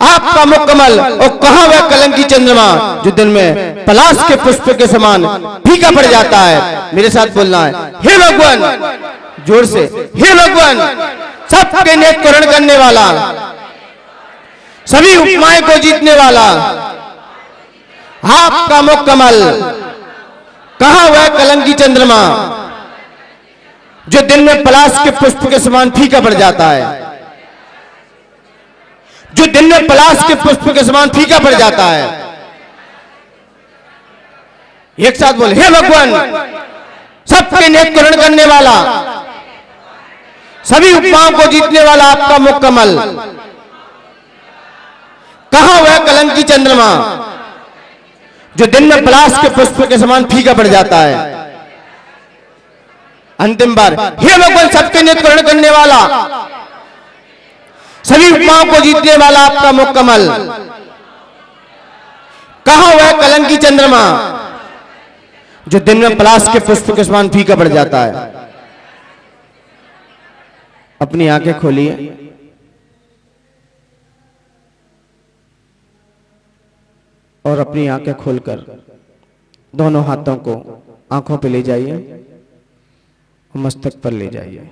आपका मुख कमल और कहाँ वह कलंकी चंद्रमा जो दिन में पलाश के पुष्प के समान फीका पड़ जाता है। मेरे साथ बोलना है, हे भगवान, जोर से, हे भगवान सबके नेत को हरण करने वाला, सभी उपमाएं को जीतने वाला, आपका मुख कमल कहाँ वह कलंकी चंद्रमा जो दिन में पलाश के पुष्प के समान फीका पड़ जाता है, जो दिन में पलाश के पुष्प के समान फीका पड़ जाता है। एक साथ बोले, हे भगवान सबके नेत को हरण करने वाला, सभी उपमाओं को जीतने वाला, आपका मुख कमल कहाँ वह कलंकी चंद्रमा जो दिन में पलाश के पुष्प के समान फीका पड़ जाता है। अंतिम बार, हे भगवान सबके नेत को हरण करने वाला, सभी उपमाओं को जीतने वाला, आपका मुख कमल कहाँ वह कलंकी चंद्रमा जो दिन में पलाश के पुष्प के समान फीका पड़ जाता है। अपनी आंखें खोलिए और अपनी आंखें खोलकर दोनों हाथों को आंखों पे ले जाइए, मस्तक पर ले जाइए।